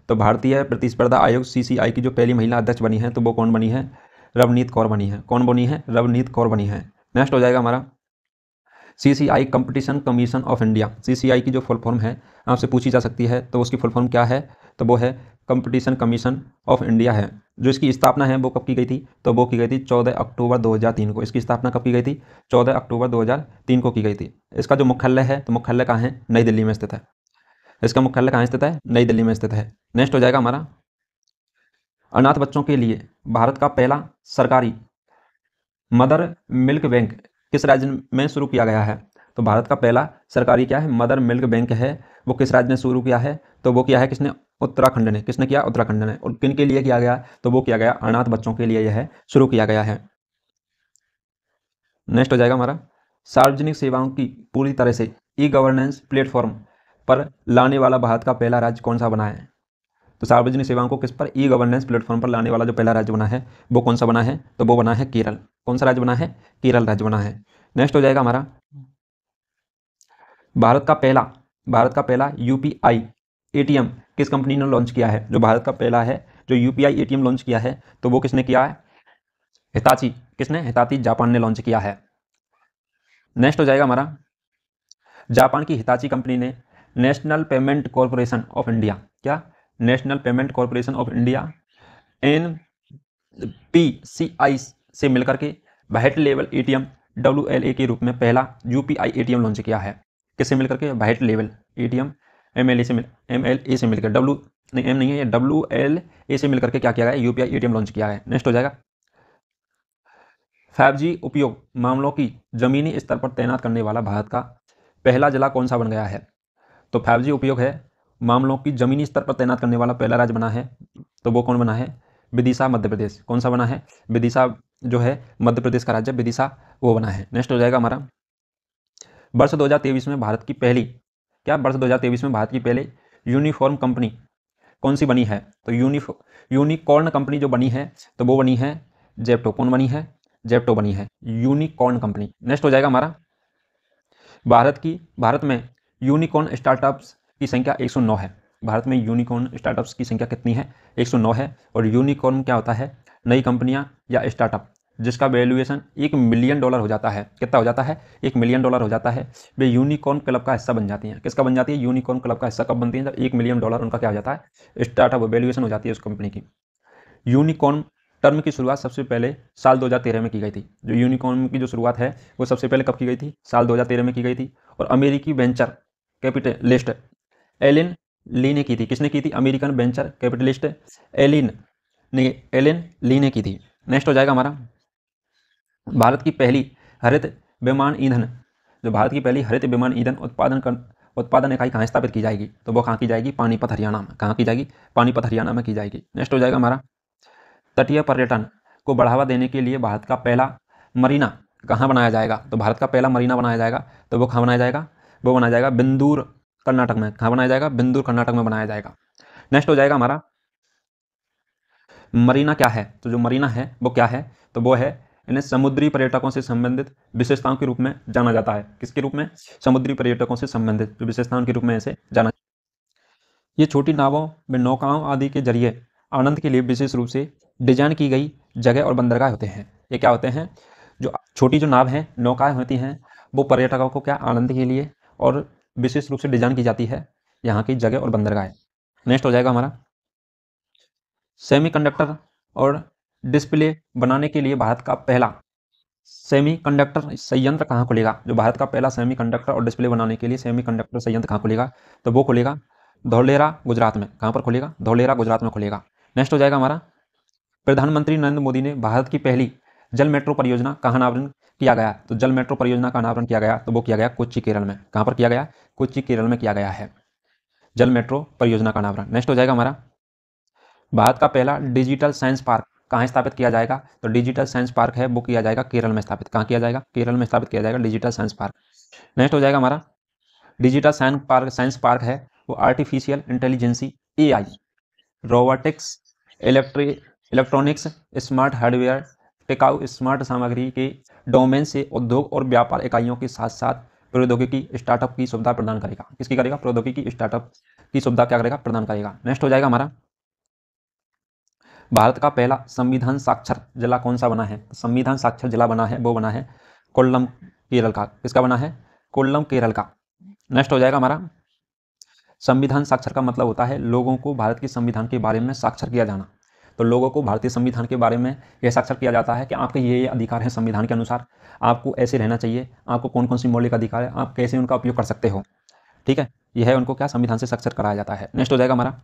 तो भारतीय प्रतिस्पर्धा आयोग CCI की जो पहली महिला अध्यक्ष बनी है तो वो कौन बनी है? रवनीत कौर बनी है। कौन बनी है? रवनीत कौर बनी है। नेक्स्ट हो जाएगा हमारा CCI competition commission of India. CCI की जो फुल फॉर्म है आपसे पूछी जा सकती है तो उसकी फुल फॉर्म क्या है? तो वो है कंपटीशन कमीशन ऑफ इंडिया है। जो इसकी स्थापना है वो कब की गई थी? तो वो की गई थी 14 अक्टूबर 2003 को। इसकी स्थापना कब की गई थी? 14 अक्टूबर 2003 को की गई थी। इसका जो मुख्यालय है तो मुख्यालय कहाँ है? नई दिल्ली में स्थित है। इसका मुख्यालय कहाँ स्थित है? नई दिल्ली में स्थित है। नेक्स्ट हो जाएगा हमारा अनाथ बच्चों के लिए भारत का पहला सरकारी मदर मिल्क बैंक किस राज्य में शुरू किया गया है? तो भारत का पहला सरकारी क्या है? मदर मिल्क बैंक है वो किस राज्य ने शुरू किया है? तो वो किया है किसने? उत्तराखंड ने। किसने किया? उत्तराखंड ने। और किन के लिए किया गया? तो वो किया गया अनाथ बच्चों के लिए यह शुरू किया गया है। नेक्स्ट हो जाएगा हमारा सार्वजनिक सेवाओं की पूरी तरह से E-गवर्नेंस प्लेटफॉर्म पर लाने वाला भारत का पहला राज्य कौन सा बना है? तो सार्वजनिक सेवाओं को किस पर? E-गवर्नेंस प्लेटफॉर्म पर लाने वाला जो पहला राज्य बना है वो कौन सा बना है? तो वो बना है केरल। कौन सा राज्य बना है? केरल राज्य बना है। नेक्स्ट हो जाएगा हमारा भारत का पहला UPI ATM किस कंपनी ने लॉन्च किया है? जो भारत का पहला है जो यूपीआई एटीएम लॉन्च किया है तो वो किसने किया है? हिताची। किसने? हिताची जापान ने लॉन्च किया है। नेक्स्ट हो जाएगा हमारा, जापान की हिताची कंपनी ने national payment corporation of India, क्या? National payment corporation of India NPCI से मिलकर के व्हाइट लेवल एटीएम WLA के रूप में पहला यूपीआई एटीएम लॉन्च किया है। किससे मिलकर के? व्हाइट लेवल एटीएम MLA से मिलकर, डब्ल्यू नहीं, एम नहीं है ये, WLA से मिलकर के क्या किया गया? यूपीआई एटीएम लॉन्च किया है। नेक्स्ट हो जाएगा, 5G उपयोग मामलों की जमीनी स्तर पर तैनात करने वाला भारत का पहला जिला कौन सा बन गया है? तो 5G उपयोग है मामलों की जमीनी स्तर पर तैनात करने वाला पहला राज्य बना है, तो वो कौन बना है? विदिशा, मध्य प्रदेश। कौन सा बना है? विदिशा जो है मध्य प्रदेश का राज्य विदिशा, वो बना है। नेक्स्ट हो जाएगा हमारा, वर्ष 2023 में भारत की पहली, क्या? वर्ष 2023 में भारत की पहले यूनिफॉर्म कंपनी कौन सी बनी है? तो यूनिकॉर्न कंपनी जो बनी है तो वो बनी है जेप्टो। कौन बनी है? जेप्टो बनी है, यूनिकॉर्न कंपनी। नेक्स्ट हो जाएगा हमारा, भारत में यूनिकॉर्न स्टार्टअप्स की संख्या 109 है। भारत में यूनिकॉर्न स्टार्टअप्स की संख्या कितनी है? 109 है। और यूनिकॉर्न क्या होता है? नई कंपनियां या स्टार्टअप जिसका वैल्यूएशन $1 मिलियन हो जाता है। कितना हो जाता है? $1 मिलियन हो जाता है, वे यूनिकॉर्न क्लब का हिस्सा बन जाती हैं। किसका बन जाती है? यूनिकॉर्न क्लब का हिस्सा कब बनती है? जब $1 मिलियन उनका क्या हो जाता है? स्टार्टअप वैल्यूएशन हो जाती है उस कंपनी की। यूनिकॉर्न टर्म की शुरुआत सबसे पहले साल 2013 में की गई थी। जो यूनिकॉर्न की जो शुरुआत है वो सबसे पहले कब की गई थी? साल 2013 में की गई थी। और अमेरिकी वेंचर कैपिटलिस्ट एलिन ली ने की थी। किसने की थी? अमेरिकन वेंचर कैपिटलिस्ट एलिन ली ने की थी। नेक्स्ट हो जाएगा हमारा, भारत की पहली हरित विमान ईंधन, जो भारत की पहली हरित विमान ईंधन उत्पादन इकाई कहाँ स्थापित की जाएगी? तो वो कहाँ की जाएगी? पानीपत, हरियाणा में। कहाँ की जाएगी? पानीपत, हरियाणा में की जाएगी। नेक्स्ट हो जाएगा हमारा, तटीय पर्यटन को बढ़ावा देने के लिए भारत का पहला मरीना कहाँ बनाया जाएगा? तो भारत का पहला मरीना बनाया जाएगा, तो वो कहाँ बनाया जाएगा? वो बनाया जाएगा बिंदूर, कर्नाटक में। कहाँ बनाया जाएगा? बिंदूर, कर्नाटक में बनाया जाएगा। नेक्स्ट हो जाएगा हमारा, मरीना क्या है? तो जो मरीना है वो क्या है? तो वो है, इन्हें समुद्री पर्यटकों से संबंधित विशेषताओं के रूप में जाना जाता है। किसके रूप में? समुद्री पर्यटकों से संबंधित जो विशेषताओं के रूप में इसे जाना। ये छोटी नावों में नौकाओं आदि के जरिए आनंद के लिए विशेष रूप से डिजाइन की गई जगह और बंदरगाह होते हैं। ये क्या होते हैं? जो छोटी जो नाव हैं, नौकाएं होती हैं, वो पर्यटकों को क्या आनंद के लिए और विशेष रूप से डिजाइन की जाती है यहाँ की जगह और बंदरगाह। नेक्स्ट हो जाएगा हमारा, सेमीकंडक्टर और डिस्प्ले बनाने के लिए भारत का पहला सेमीकंडक्टर संयंत्र कहाँ खुलेगा? जो भारत का पहला सेमीकंडक्टर और डिस्प्ले बनाने के लिए सेमीकंडक्टर संयंत्र कहाँ खुलेगा? तो वो खुलेगा धौलेरा, गुजरात में। कहाँ पर खुलेगा? धौलेरा, गुजरात में खुलेगा। नेक्स्ट हो जाएगा हमारा, प्रधानमंत्री नरेंद्र मोदी ने भारत की पहली जल मेट्रो परियोजना का अनावरण किया गया। तो जल मेट्रो परियोजना का अनावरण किया गया तो वो किया गया कोच्चि, केरल में। कहाँ पर किया गया? कोच्चि, केरल में किया गया है जल मेट्रो परियोजना का अनावरण। नेक्स्ट हो जाएगा हमारा, भारत का पहला डिजिटल साइंस पार्क कहाँ स्थापित किया जाएगा? तो डिजिटल साइंस पार्क है वो किया जाएगा केरल में स्थापित। कहाँ किया जाएगा? केरल में स्थापित किया जाएगा डिजिटल साइंस पार्क। नेक्स्ट हो जाएगा हमारा, डिजिटल साइंस पार्क है वो artificial intelligence, AI, robotics, electronics, smart hardware, टिकाऊ स्मार्ट सामग्री के डोमेन से उद्योग और व्यापार इकाइयों के साथ साथ प्रौद्योगिकी स्टार्टअप की सुविधा प्रदान करेगा। किसकी करेगा? प्रौद्योगिकी स्टार्टअप की सुविधा क्या करेगा? प्रदान करेगा। नेक्स्ट हो जाएगा हमारा, भारत का पहला संविधान साक्षर जिला कौन सा बना है? संविधान साक्षर जिला बना है वो बना है कोल्लम, केरल का। किसका बना है? कोल्लम, केरल का। नेक्स्ट हो जाएगा हमारा, संविधान साक्षर का मतलब होता है लोगों को भारत के संविधान के बारे में साक्षर किया जाना। तो लोगों को भारतीय संविधान के बारे में यह साक्षर किया जाता है कि आपके ये अधिकार हैं संविधान के अनुसार, आपको ऐसे रहना चाहिए, आपको कौन कौन सी मौलिक अधिकार है, आप कैसे उनका उपयोग कर सकते हो। ठीक है, यह है उनको क्या? संविधान से साक्षर कराया जाता है। नेक्स्ट हो जाएगा हमारा,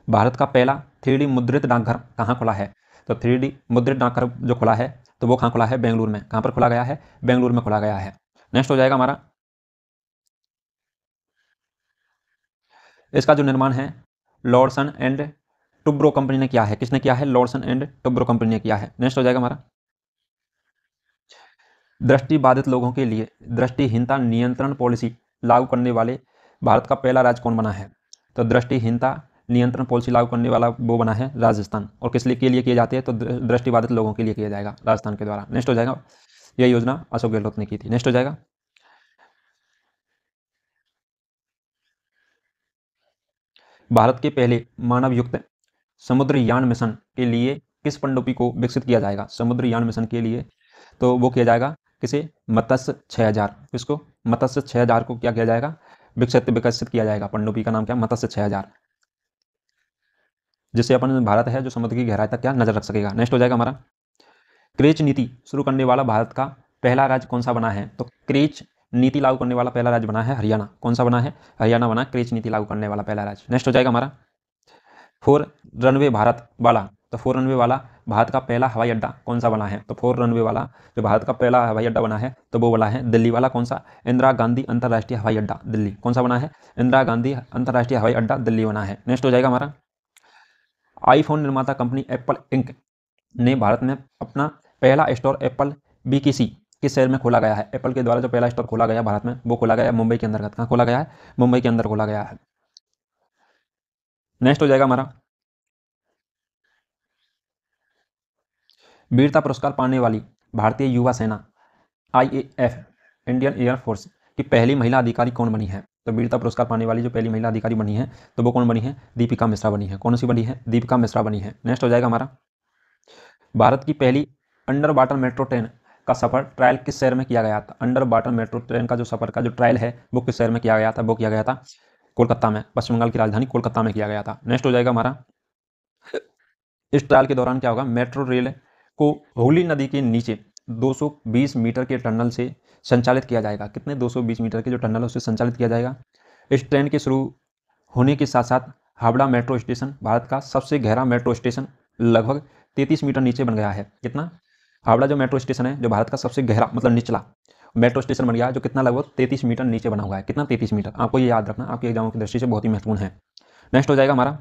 भारत का पहला 3D मुद्रित डाकघर कहाँ खुला है? तो 3D मुद्रित डाकघर जो खुला है तो वो कहाँ खुला है? बेंगलुरु में। कहाँ पर खुला गया है? बेंगलुरु में खुला गया है। नेक्स्ट हो जाएगा हमारा, इसका जो निर्माण है लॉर्सन एंड टुब्रो कंपनी ने किया है। किसने किया है? लॉर्सन एंड टुब्रो कंपनी ने किया है। नेक्स्ट हो जाएगा हमारा, दृष्टिबाधित लोगों के लिए दृष्टिहीनता नियंत्रण पॉलिसी लागू करने वाले भारत का पहला राज्य कौन बना है? तो दृष्टिहीनता नियंत्रण पॉलिसी लागू करने वाला वो बना है राजस्थान। और किस लिए के लिए किए जाते हैं? तो दृष्टिबाधित लोगों के लिए किया जाएगा राजस्थान के द्वारा। नेक्स्ट हो जाएगा, यह योजना अशोक गहलोत ने की थी। नेक्स्ट हो जाएगा, भारत के पहले मानव युक्त समुद्रयान मिशन के लिए किस पनडुब्बी को विकसित किया जाएगा? समुद्रयान मिशन के लिए तो वो किया जाएगा किसे? मत्स्य 6000। किसको? मत्स्य 6000 को क्या किया जाएगा? विकसित किया जाएगा। पनडुब्बी का नाम क्या? मत्स्य 6000, जिससे अपन भारत है जो समुद्र की गहराई तक क्या नजर रख सकेगा। नेक्स्ट हो जाएगा हमारा, क्रेच नीति शुरू करने वाला भारत का पहला राज्य कौन सा बना है? तो क्रेच नीति लागू करने वाला पहला राज्य बना है हरियाणा। कौन सा बना है? हरियाणा बना क्रेच नीति लागू करने वाला पहला राज्य। नेक्स्ट हो जाएगा हमारा, 4 रनवे भारत वाला, तो 4 रनवे वाला भारत का पहला हवाई अड्डा कौन सा बना है? तो 4 रनवे वाला जो भारत का पहला हवाई अड्डा बना है तो वो बना है दिल्ली वाला। कौन सा? इंदिरा गांधी अंतर्राष्ट्रीय हवाई अड्डा दिल्ली। कौन सा बना है? इंदिरा गांधी अंतर्राष्ट्रीय हवाई अड्डा दिल्ली बना है। नेक्स्ट हो जाएगा हमारा, आईफोन निर्माता कंपनी एप्पल इंक ने भारत में अपना पहला स्टोर एप्पल बीकेसी किस शहर में खोला गया है? एप्पल के द्वारा जो पहला स्टोर खोला गया भारत में वो खोला गया है मुंबई के अंतर्गत। कहाँ खोला गया है? मुंबई के अंदर खोला गया है। नेक्स्ट हो जाएगा हमारा, वीरता पुरस्कार पाने वाली भारतीय युवा सेना आईएएफ इंडियन एयरफोर्स की पहली महिला अधिकारी कौन बनी है? तो वीरता पुरस्कार पाने वाली जो पहली महिला अधिकारी बनी है तो वो कौन बनी है? दीपिका मिश्रा बनी है। कौन सी बनी है? दीपिका मिश्रा बनी है। नेक्स्ट हो जाएगा हमारा, भारत की पहली अंडर वाटर मेट्रो ट्रेन का सफर ट्रायल किस शहर में किया गया था? अंडर वाटर मेट्रो ट्रेन का जो सफर का जो ट्रायल है वो किस शहर में किया गया था? वो किया गया था कोलकाता में, पश्चिम बंगाल की राजधानी कोलकाता में किया गया था। नेक्स्ट हो जाएगा हमारा, इस ट्रायल के दौरान क्या होगा? मेट्रो रेल को हुगली नदी के नीचे 220 मीटर के टनल से संचालित किया जाएगा। कितने? 220 मीटर के जो टनल है उससे संचालित किया जाएगा। इस ट्रेन के शुरू होने के साथ साथ हावड़ा मेट्रो स्टेशन भारत का सबसे गहरा मेट्रो स्टेशन लगभग 33 मीटर नीचे बन गया है। कितना? हावड़ा जो मेट्रो स्टेशन है जो भारत का सबसे गहरा मतलब निचला मेट्रो स्टेशन बन गया है जो कितना? लगभग 33 मीटर नीचे बना हुआ है। कितना? 33 मीटर। आपको ये याद रखना, आपके एग्जामों की दृष्टि से बहुत ही महत्वपूर्ण है। नेक्स्ट हो जाएगा हमारा,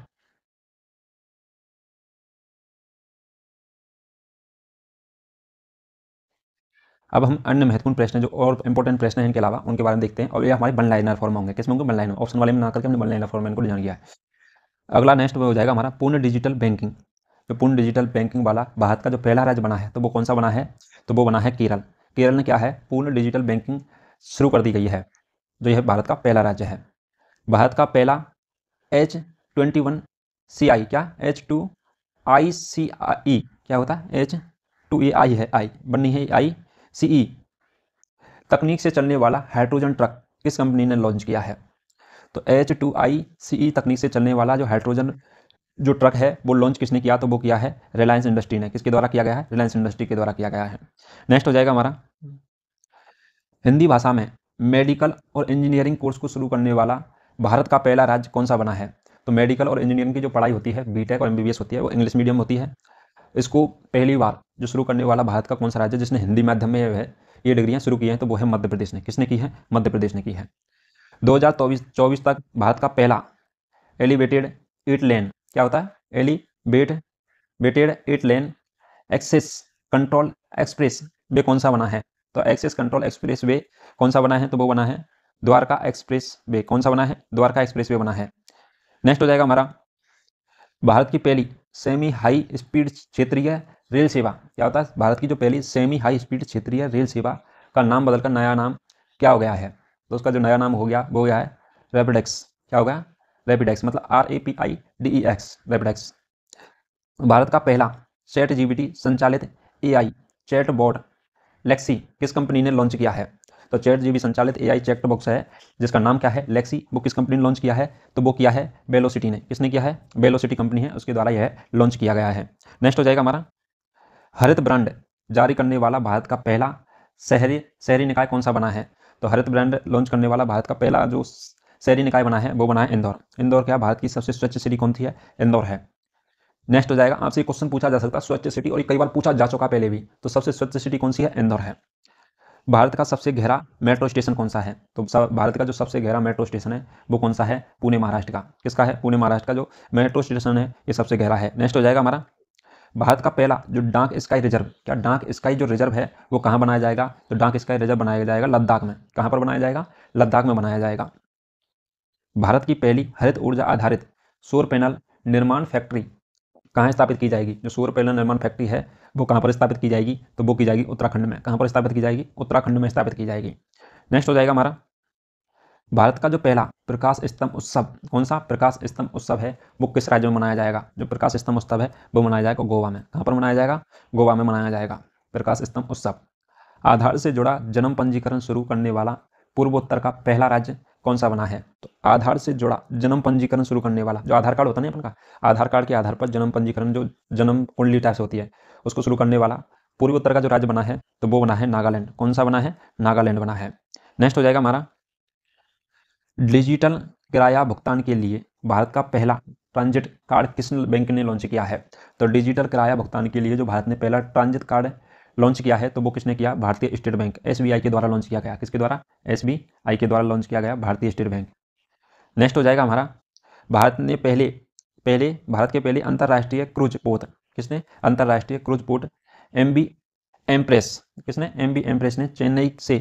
अब हम अन्य महत्वपूर्ण प्रश्न जो और इंपॉर्टेंट प्रश्न हैं इनके अलावा उनके बारे में देखते हैं, और ये हमारे वन लाइनर फॉर्म होंगे। किसमें होंगे? One liner. ऑप्शन वाले में ना करके हमने वन लाइनर फॉर्म में इनको डिजाइन किया है। अगला नेक्स्ट हो जाएगा हमारा, पूर्ण डिजिटल बैंकिंग। जो पूर्ण डिजिटल बैंकिंग वाला भारत का जो पहला राज्य बना है तो वो कौन सा बना है? तो वो बना है केरल। केरल ने क्या है? पूर्ण डिजिटल बैंकिंग शुरू कर दी गई है, जो यह भारत का पहला राज्य है। भारत का पहला H21CI क्या? H2ICI क्या होता है? H2AI है, आई बननी है ICE तकनीक से चलने वाला हाइड्रोजन ट्रक किस कंपनी ने लॉन्च किया है? तो H2ICE तकनीक से चलने वाला जो हाइड्रोजन जो ट्रक है वो लॉन्च किसने किया? तो वो किया है रिलायंस इंडस्ट्री ने। किसके द्वारा किया गया है? रिलायंस इंडस्ट्री के द्वारा किया गया है। नेक्स्ट हो जाएगा हमारा, हिंदी भाषा में मेडिकल और इंजीनियरिंग कोर्स को शुरू करने वाला भारत का पहला राज्य कौन सा बना है? तो मेडिकल और इंजीनियरिंग की जो पढ़ाई होती है बीटेक और एमबीबीएस होती है वो इंग्लिश मीडियम होती है। इसको पहली बार जो शुरू करने वाला भारत का कौन सा राज्य जिसने हिंदी माध्यम में ये डिग्रियां शुरू की हैं तो वो है मध्य प्रदेश ने। किसने की है? मध्य प्रदेश ने की है। 2024 तक भारत का पहला एलिवेटेड 8 लेन क्या होता है? Elevated 8 lane access control expressway कौन सा बना है? तो एक्सेस कंट्रोल एक्सप्रेस वे कौन सा बना है? तो वो बना है द्वारका एक्सप्रेस वे। कौन सा बना है? द्वारका एक्सप्रेस वे बना है। नेक्स्ट हो जाएगा हमारा, भारत की पहली सेमी हाई स्पीड क्षेत्रीय रेल सेवा क्या होता है? भारत की जो पहली सेमी हाई स्पीड क्षेत्रीय रेल सेवा का नाम बदलकर नया नाम क्या हो गया है? तो उसका जो नया नाम हो गया वो गया है रैपिडेक्स। क्या हो गया? रैपिडेक्स, मतलब RAPIDEX रैपिडेक्स। भारत का पहला ChatGPT संचालित AI चैटबॉट लेक्सी किस कंपनी ने लॉन्च किया है? तो ChatGPT संचालित AI चैट बॉक्स है जिसका नाम क्या है? लेक्सी। वो किस कंपनी ने लॉन्च किया है? तो वो किया है वेलोसिटी ने। किसने किया है? वेलोसिटी कंपनी है, उसके द्वारा यह लॉन्च किया गया है। नेक्स्ट हो जाएगा हमारा, हरित ब्रांड जारी करने वाला भारत का पहला शहरी निकाय कौन सा बना है? तो हरित ब्रांड लॉन्च करने वाला भारत का पहला जो शहरी निकाय बना है वो बना है इंदौर। इंदौर क्या भारत की सबसे स्वच्छ सिटी कौन सी है? इंदौर है। नेक्स्ट हो जाएगा, आपसे क्वेश्चन पूछा जा सकता है स्वच्छ सिटी, और कई बार पूछा जा चुका पहले भी। तो सबसे स्वच्छ सिटी कौन सी है? इंदौर है। भारत का सबसे गहरा मेट्रो स्टेशन कौन सा है? तो भारत का जो सबसे गहरा मेट्रो स्टेशन है वो कौन सा है? पुणे महाराष्ट्र का। किसका है? पुणे महाराष्ट्र का जो मेट्रो स्टेशन है ये सबसे गहरा है। नेक्स्ट हो जाएगा हमारा, भारत का पहला जो डार्क स्काई रिजर्व क्या डार्क स्काई जो रिजर्व है वो कहाँ बनाया जाएगा? तो डार्क स्काई रिजर्व बनाया जाएगा लद्दाख में। कहाँ पर बनाया जाएगा? लद्दाख में बनाया जाएगा। भारत की पहली हरित ऊर्जा आधारित सौर पैनल निर्माण फैक्ट्री कहाँ स्थापित की जाएगी? जो सौर पैनल निर्माण फैक्ट्री है वो कहाँ पर स्थापित की जाएगी? तो वो की जाएगी उत्तराखंड में। कहाँ पर स्थापित की जाएगी? उत्तराखंड में स्थापित की जाएगी। नेक्स्ट हो जाएगा हमारा, भारत का जो पहला प्रकाश स्तंभ उत्सव, कौन सा प्रकाश स्तंभ उत्सव है, वो किस राज्य में मनाया जाएगा? जो प्रकाश स्तंभ उत्सव है वो मनाया जाएगा गोवा में। कहाँ पर मनाया जाएगा? गोवा में मनाया जाएगा प्रकाश स्तंभ उत्सव। आधार से जुड़ा जन्म पंजीकरण शुरू करने वाला पूर्वोत्तर का पहला राज्य कौन सा बना है? तो आधार से जुड़ा जन्म पंजीकरण शुरू करने वाला, जो आधार कार्ड होता है ना अपन का, आधार कार्ड के आधार पर जन्म पंजीकरण, जो जन्म कुंडली टाइप से होती है, उसको शुरू करने वाला पूर्वोत्तर का जो राज्य बना है तो वो बना है नागालैंड। कौन सा बना है? नागालैंड बना है। नेक्स्ट हो जाएगा हमारा, डिजिटल किराया भुगतान के लिए भारत का पहला ट्रांजिट कार्ड किस बैंक ने लॉन्च किया है? तो डिजिटल किराया भुगतान के लिए जो भारत ने पहला ट्रांजिट कार्ड लॉन्च किया है तो वो किसने किया? भारतीय स्टेट बैंक, एसबीआई के द्वारा लॉन्च किया गया। किसके द्वारा? एसबीआई के द्वारा लॉन्च किया गया, भारतीय स्टेट बैंक। नेक्स्ट हो जाएगा हमारा, भारत ने भारत के पहले अंतर्राष्ट्रीय क्रूज पोत, किसने? अंतर्राष्ट्रीय क्रूज पोत एमबी एम्प्रेस, किसने? एमबी एम्प्रेस ने चेन्नई से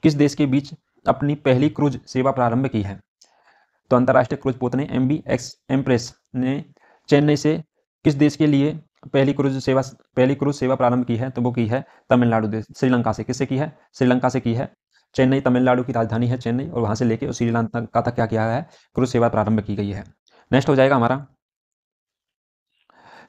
किस देश के बीच अपनी पहली क्रूज सेवा प्रारंभ की है? तो अंतर्राष्ट्रीय क्रूज पोत ने एमबी एम्प्रेस ने चेन्नई से किस देश के लिए पहली क्रूज सेवा प्रारंभ की है? तो वो की है तमिलनाडु देश, श्रीलंका से। किससे की है? श्रीलंका से की है। चेन्नई तमिलनाडु की राजधानी है चेन्नई, और वहां से लेके श्रीलंका तक क्या किया है? क्रूज सेवा प्रारंभ की गई है। नेक्स्ट हो जाएगा हमारा,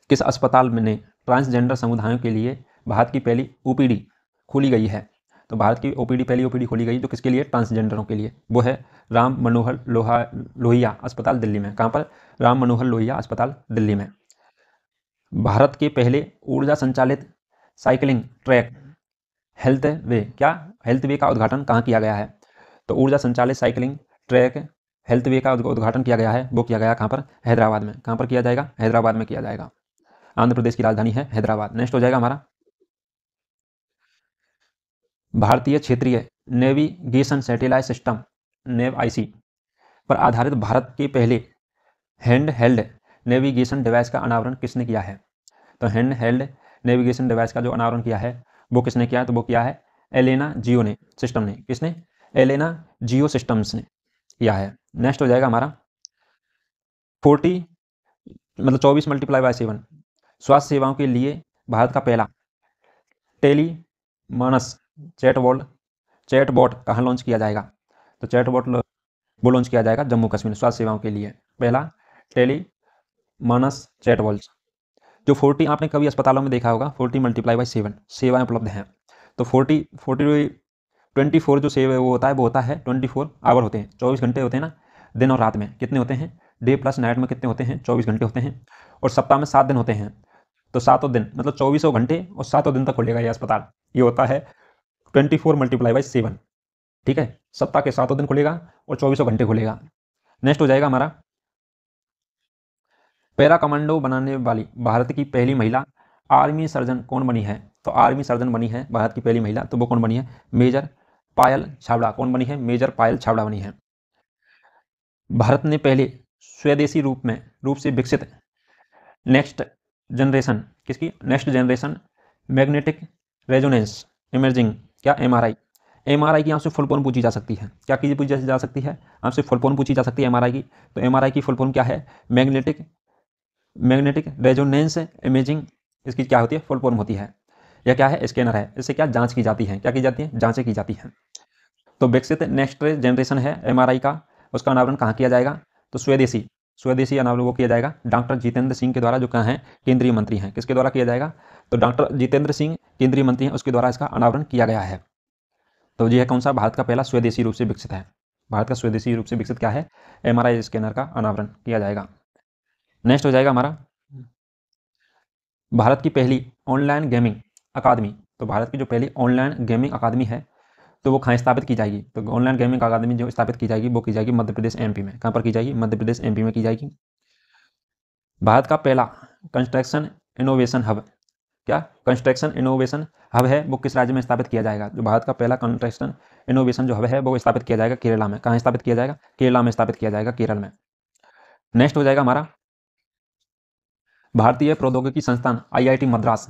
किस अस्पताल में ट्रांसजेंडर समुदायों के लिए भारत की पहली ओपीडी खोली गई है? तो भारत की पहली ओपीडी खोली गई जो किसके लिए? ट्रांसजेंडरों के लिए। वो है राम मनोहर लोहिया अस्पताल दिल्ली में। कहाँ पर? राम मनोहर लोहिया अस्पताल दिल्ली में। भारत के पहले ऊर्जा संचालित साइकिलिंग ट्रैक हेल्थ वे, क्या हेल्थ वे का उद्घाटन कहाँ किया गया है? तो ऊर्जा संचालित साइकिलिंग ट्रैक हेल्थ वे का उद्घाटन किया गया है, वो किया गया कहाँ पर? हैदराबाद में। कहाँ पर किया जाएगा? हैदराबाद में किया जाएगा। आंध्र प्रदेश की राजधानी है हैदराबाद। नेक्स्ट हो जाएगा हमारा, भारतीय क्षेत्रीय नेविगेशन सैटेलाइट सिस्टम नेव आईसी पर आधारित भारत के पहले हैंड हेल्ड नेविगेशन डिवाइस का अनावरण किसने किया है? तो हैंड हेल्ड नेविगेशन डिवाइस का जो अनावरण किया है वो किसने किया? तो वो किया है एलेना जियो ने सिस्टम ने। किसने? एलेना जियो सिस्टम्स ने किया है। नेक्स्ट हो जाएगा हमारा 40 मतलब 24 × 7 स्वास्थ्य सेवाओं के लिए भारत का पहला टेली मानस चैटबॉट कहाँ लॉन्च किया जाएगा? तो चैटबॉट वो लॉन्च किया जाएगा जम्मू कश्मीर स्वास्थ्य सेवाओं के लिए, पहला टेली मानस चैटबॉट। जो 40 आपने कभी अस्पतालों में देखा होगा, 40 × 7 सेवाएं उपलब्ध हैं। तो 24 जो सेवा वो होता है, वो होता है 24 आवर होते हैं, 24 घंटे होते हैं ना, दिन और रात में कितने होते हैं? डे प्लस नाइट में कितने होते हैं? 24 घंटे होते हैं। और सप्ताह में 7 दिन होते हैं, तो 7 दिन मतलब 24 घंटे और 7 दिन तक खुलेगा ये अस्पताल। ये होता है 24 × 7, ठीक है। सप्ताह के 7 दिन खुलेगा और 24 घंटे खुलेगा। नेक्स्ट हो जाएगा हमारा, पैरा कमांडो बनाने वाली भारत की पहली महिला आर्मी सर्जन कौन बनी है? तो आर्मी सर्जन बनी है भारत की पहली महिला, तो वो कौन बनी है? मेजर पायल छाबड़ा। कौन बनी है? मेजर पायल छाबड़ा बनी है। भारत ने पहले स्वदेशी रूप से विकसित नेक्स्ट जनरेशन, किसकी? Next generation magnetic resonance imaging, क्या एमआरआई। एमआरआई की आपसे फुल फॉर्म पूछी जा सकती है, क्या की पूछी जा सकती है? आपसे फुल फॉर्म पूछी जा सकती है एमआरआई की। तो एमआरआई की फुल फॉर्म क्या है? मैग्नेटिक रेजोनेंस इमेजिंग, इसकी क्या होती है? फुल फॉर्म होती है। यह क्या है? स्कैनर है। इससे क्या जांच की जाती है? क्या की जाती है? जांचें की जाती हैं। तो विकसित नेक्स्ट जनरेशन है एमआरआई का, उसका अनावरण कहाँ किया जाएगा? तो स्वदेशी अनावरण वो किया जाएगा डॉक्टर जितेंद्र सिंह के द्वारा, जो कहाँ हैं? केंद्रीय मंत्री हैं। किसके द्वारा किया जाएगा? तो डॉक्टर जितेंद्र सिंह केंद्रीय मंत्री हैं, उसके द्वारा इसका अनावरण किया गया है। तो यह कौन सा? भारत का पहला स्वदेशी रूप से विकसित है। भारत का स्वदेशी रूप से विकसित क्या है? एमआरआई स्कैनर का अनावरण किया जाएगा। नेक्स्ट हो जाएगा हमारा, भारत की पहली ऑनलाइन गेमिंग अकादमी। तो भारत की जो पहली ऑनलाइन गेमिंग अकादमी है तो वो कहाँ स्थापित की जाएगी? तो ऑनलाइन गेमिंग अकादमी जो स्थापित की जाएगी वो की जाएगी मध्य प्रदेश एमपी में। कहाँ पर की जाएगी? मध्य प्रदेश एमपी में की जाएगी। भारत का पहला कंस्ट्रक्शन इनोवेशन हब, क्या कंस्ट्रक्शन इनोवेशन हब है, वो किस राज्य में स्थापित किया जाएगा? जो भारत का पहला कंस्ट्रक्शन इनोवेशन जो हब है वो स्थापित किया जाएगा केरला में। कहाँ स्थापित किया जाएगा? केरला में स्थापित किया जाएगा, केरल में। नेक्स्ट हो जाएगा हमारा, भारतीय प्रौद्योगिकी संस्थान आईआईटी मद्रास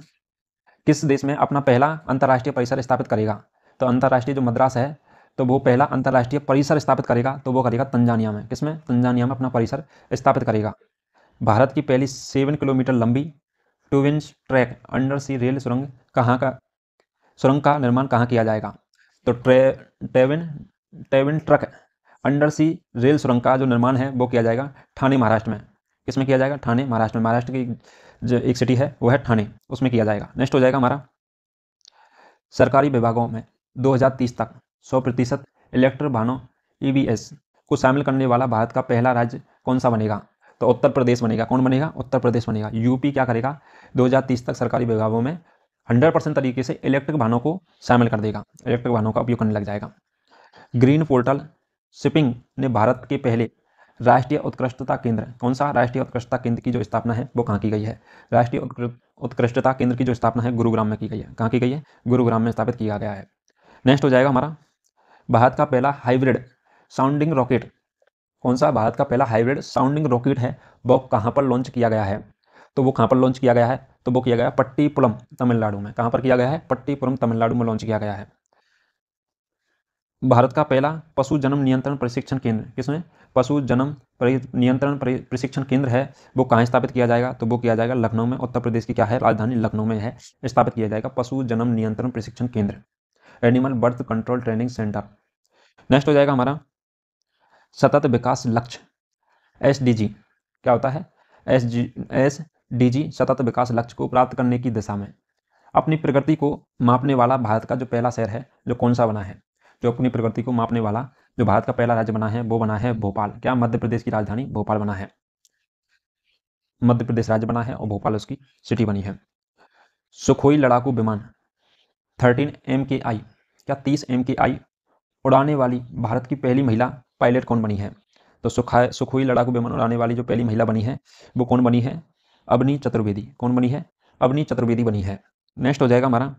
किस देश में अपना पहला अंतर्राष्ट्रीय परिसर स्थापित करेगा? तो अंतर्राष्ट्रीय जो मद्रास है तो वो पहला अंतर्राष्ट्रीय परिसर स्थापित करेगा, तो वो करेगा तंजानिया में। किसमें? तंजानिया में अपना परिसर स्थापित करेगा। भारत की पहली 7 किलोमीटर लंबी ट्विंस ट्रैक अंडर सी रेल सुरंग का निर्माण कहाँ किया जाएगा? तो ट्रेविन ट्रक अंडर सी रेल सुरंग का जो निर्माण है वो किया जाएगा ठाणे महाराष्ट्र में। किसमें किया जाएगा? ठाणे महाराष्ट्र में। महाराष्ट्र की जो एक सिटी है वो है ठाणे, उसमें किया जाएगा। नेक्स्ट हो जाएगा हमारा, सरकारी विभागों में 2030 तक 100% इलेक्ट्रिक वाहनों EVs को शामिल करने वाला भारत का पहला राज्य कौन सा बनेगा? तो उत्तर प्रदेश बनेगा। कौन बनेगा? उत्तर प्रदेश बनेगा। यूपी क्या करेगा? 2030 तक सरकारी विभागों में 100% तरीके से इलेक्ट्रिक वाहनों को शामिल कर देगा, इलेक्ट्रिक वाहनों का उपयोग करने लग जाएगा। ग्रीन पोर्टल शिपिंग ने भारत के पहले राष्ट्रीय उत्कृष्टता केंद्र, कौन सा राष्ट्रीय उत्कृष्टता केंद्र की जो स्थापना है वो कहाँ की गई है? राष्ट्रीय उत्कृष्टता केंद्र की जो स्थापना है गुरुग्राम में की गई है। कहाँ की गई है? गुरुग्राम में स्थापित किया गया है। नेक्स्ट हो जाएगा हमारा, भारत का पहला हाइब्रिड साउंडिंग रॉकेट, कौन सा भारत का पहला हाइब्रिड साउंडिंग रॉकेट है वो कहाँ पर लॉन्च किया गया है? तो वो कहाँ पर लॉन्च किया गया है? तो वो किया गया है पट्टीपुरम तमिलनाडु में। कहाँ पर किया गया है? पट्टीपुरम तमिलनाडु में लॉन्च किया गया है। भारत का पहला पशु जन्म नियंत्रण प्रशिक्षण केंद्र, किसमें? पशु जन्म नियंत्रण प्रशिक्षण केंद्र है वो कहाँ स्थापित किया जाएगा? तो वो किया जाएगा लखनऊ में। उत्तर प्रदेश की क्या है? राजधानी लखनऊ में है, स्थापित किया जाएगा पशु जन्म नियंत्रण प्रशिक्षण केंद्र, animal birth control training centre. Next हो जाएगा हमारा, सतत विकास लक्ष्य SDG क्या होता है? SDG सतत विकास लक्ष्य को प्राप्त करने की दिशा में अपनी प्रगति को मापने वाला भारत का जो पहला शहर है जो कौन सा बना है? जो अपनी प्रगति को मापने वाला जो भारत का पहला राज्य बना है वो बना है भोपाल। क्या? मध्य प्रदेश की राजधानी भोपाल बना है, मध्य प्रदेश राज्य बना है और भोपाल उसकी सिटी बनी है। सुखोई लड़ाकू विमान 13 MKI, क्या 30 MKI उड़ाने वाली भारत की पहली महिला पायलट कौन बनी है? तो सुखोई लड़ाकू विमान उड़ाने वाली जो पहली महिला बनी है वो कौन बनी है? अवनी चतुर्वेदी। कौन बनी है? अवनी चतुर्वेदी बनी है। नेक्स्ट हो जाएगा हमारा,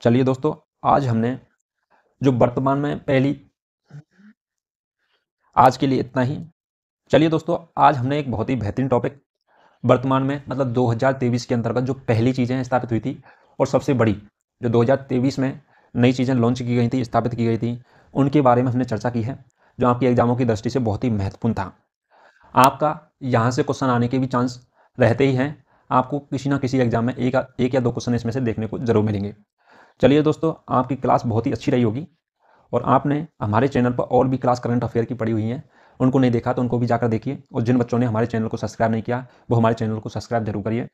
चलिए दोस्तों आज हमने जो वर्तमान में पहली, आज के लिए इतना ही। चलिए दोस्तों आज हमने एक बहुत ही बेहतरीन टॉपिक वर्तमान में मतलब 2023 के अंतर्गत जो पहली चीज़ें स्थापित हुई थी और सबसे बड़ी जो 2023 में नई चीज़ें लॉन्च की गई थी, स्थापित की गई थी, उनके बारे में हमने चर्चा की है जो आपकी एग्जामों की दृष्टि से बहुत ही महत्वपूर्ण था। आपका यहाँ से क्वेश्चन आने के भी चांस रहते ही हैं, आपको किसी ना किसी एग्जाम में एक या दो क्वेश्चन इसमें से देखने को जरूर मिलेंगे। चलिए दोस्तों आपकी क्लास बहुत ही अच्छी रही होगी और आपने हमारे चैनल पर और भी क्लास करंट अफेयर की पड़ी हुई हैं, उनको नहीं देखा तो उनको भी जाकर देखिए, और जिन बच्चों ने हमारे चैनल को सब्सक्राइब नहीं किया वो हमारे चैनल को सब्सक्राइब जरूर करिए।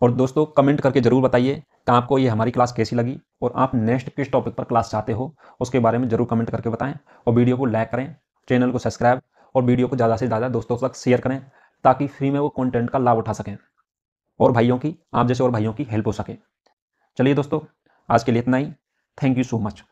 और दोस्तों कमेंट करके ज़रूर बताइए कि आपको ये हमारी क्लास कैसी लगी और आप नेक्स्ट किस टॉपिक पर क्लास चाहते हो उसके बारे में ज़रूर कमेंट करके बताएं। और वीडियो को लाइक करें, चैनल को सब्सक्राइब और वीडियो को ज़्यादा से ज़्यादा दोस्तों तक शेयर करें ताकि फ्री में वो कंटेंट का लाभ उठा सकें और भाइयों की, आप जैसे और भाइयों की हेल्प हो सके। चलिए दोस्तों आज के लिए इतना ही। Thank you so much.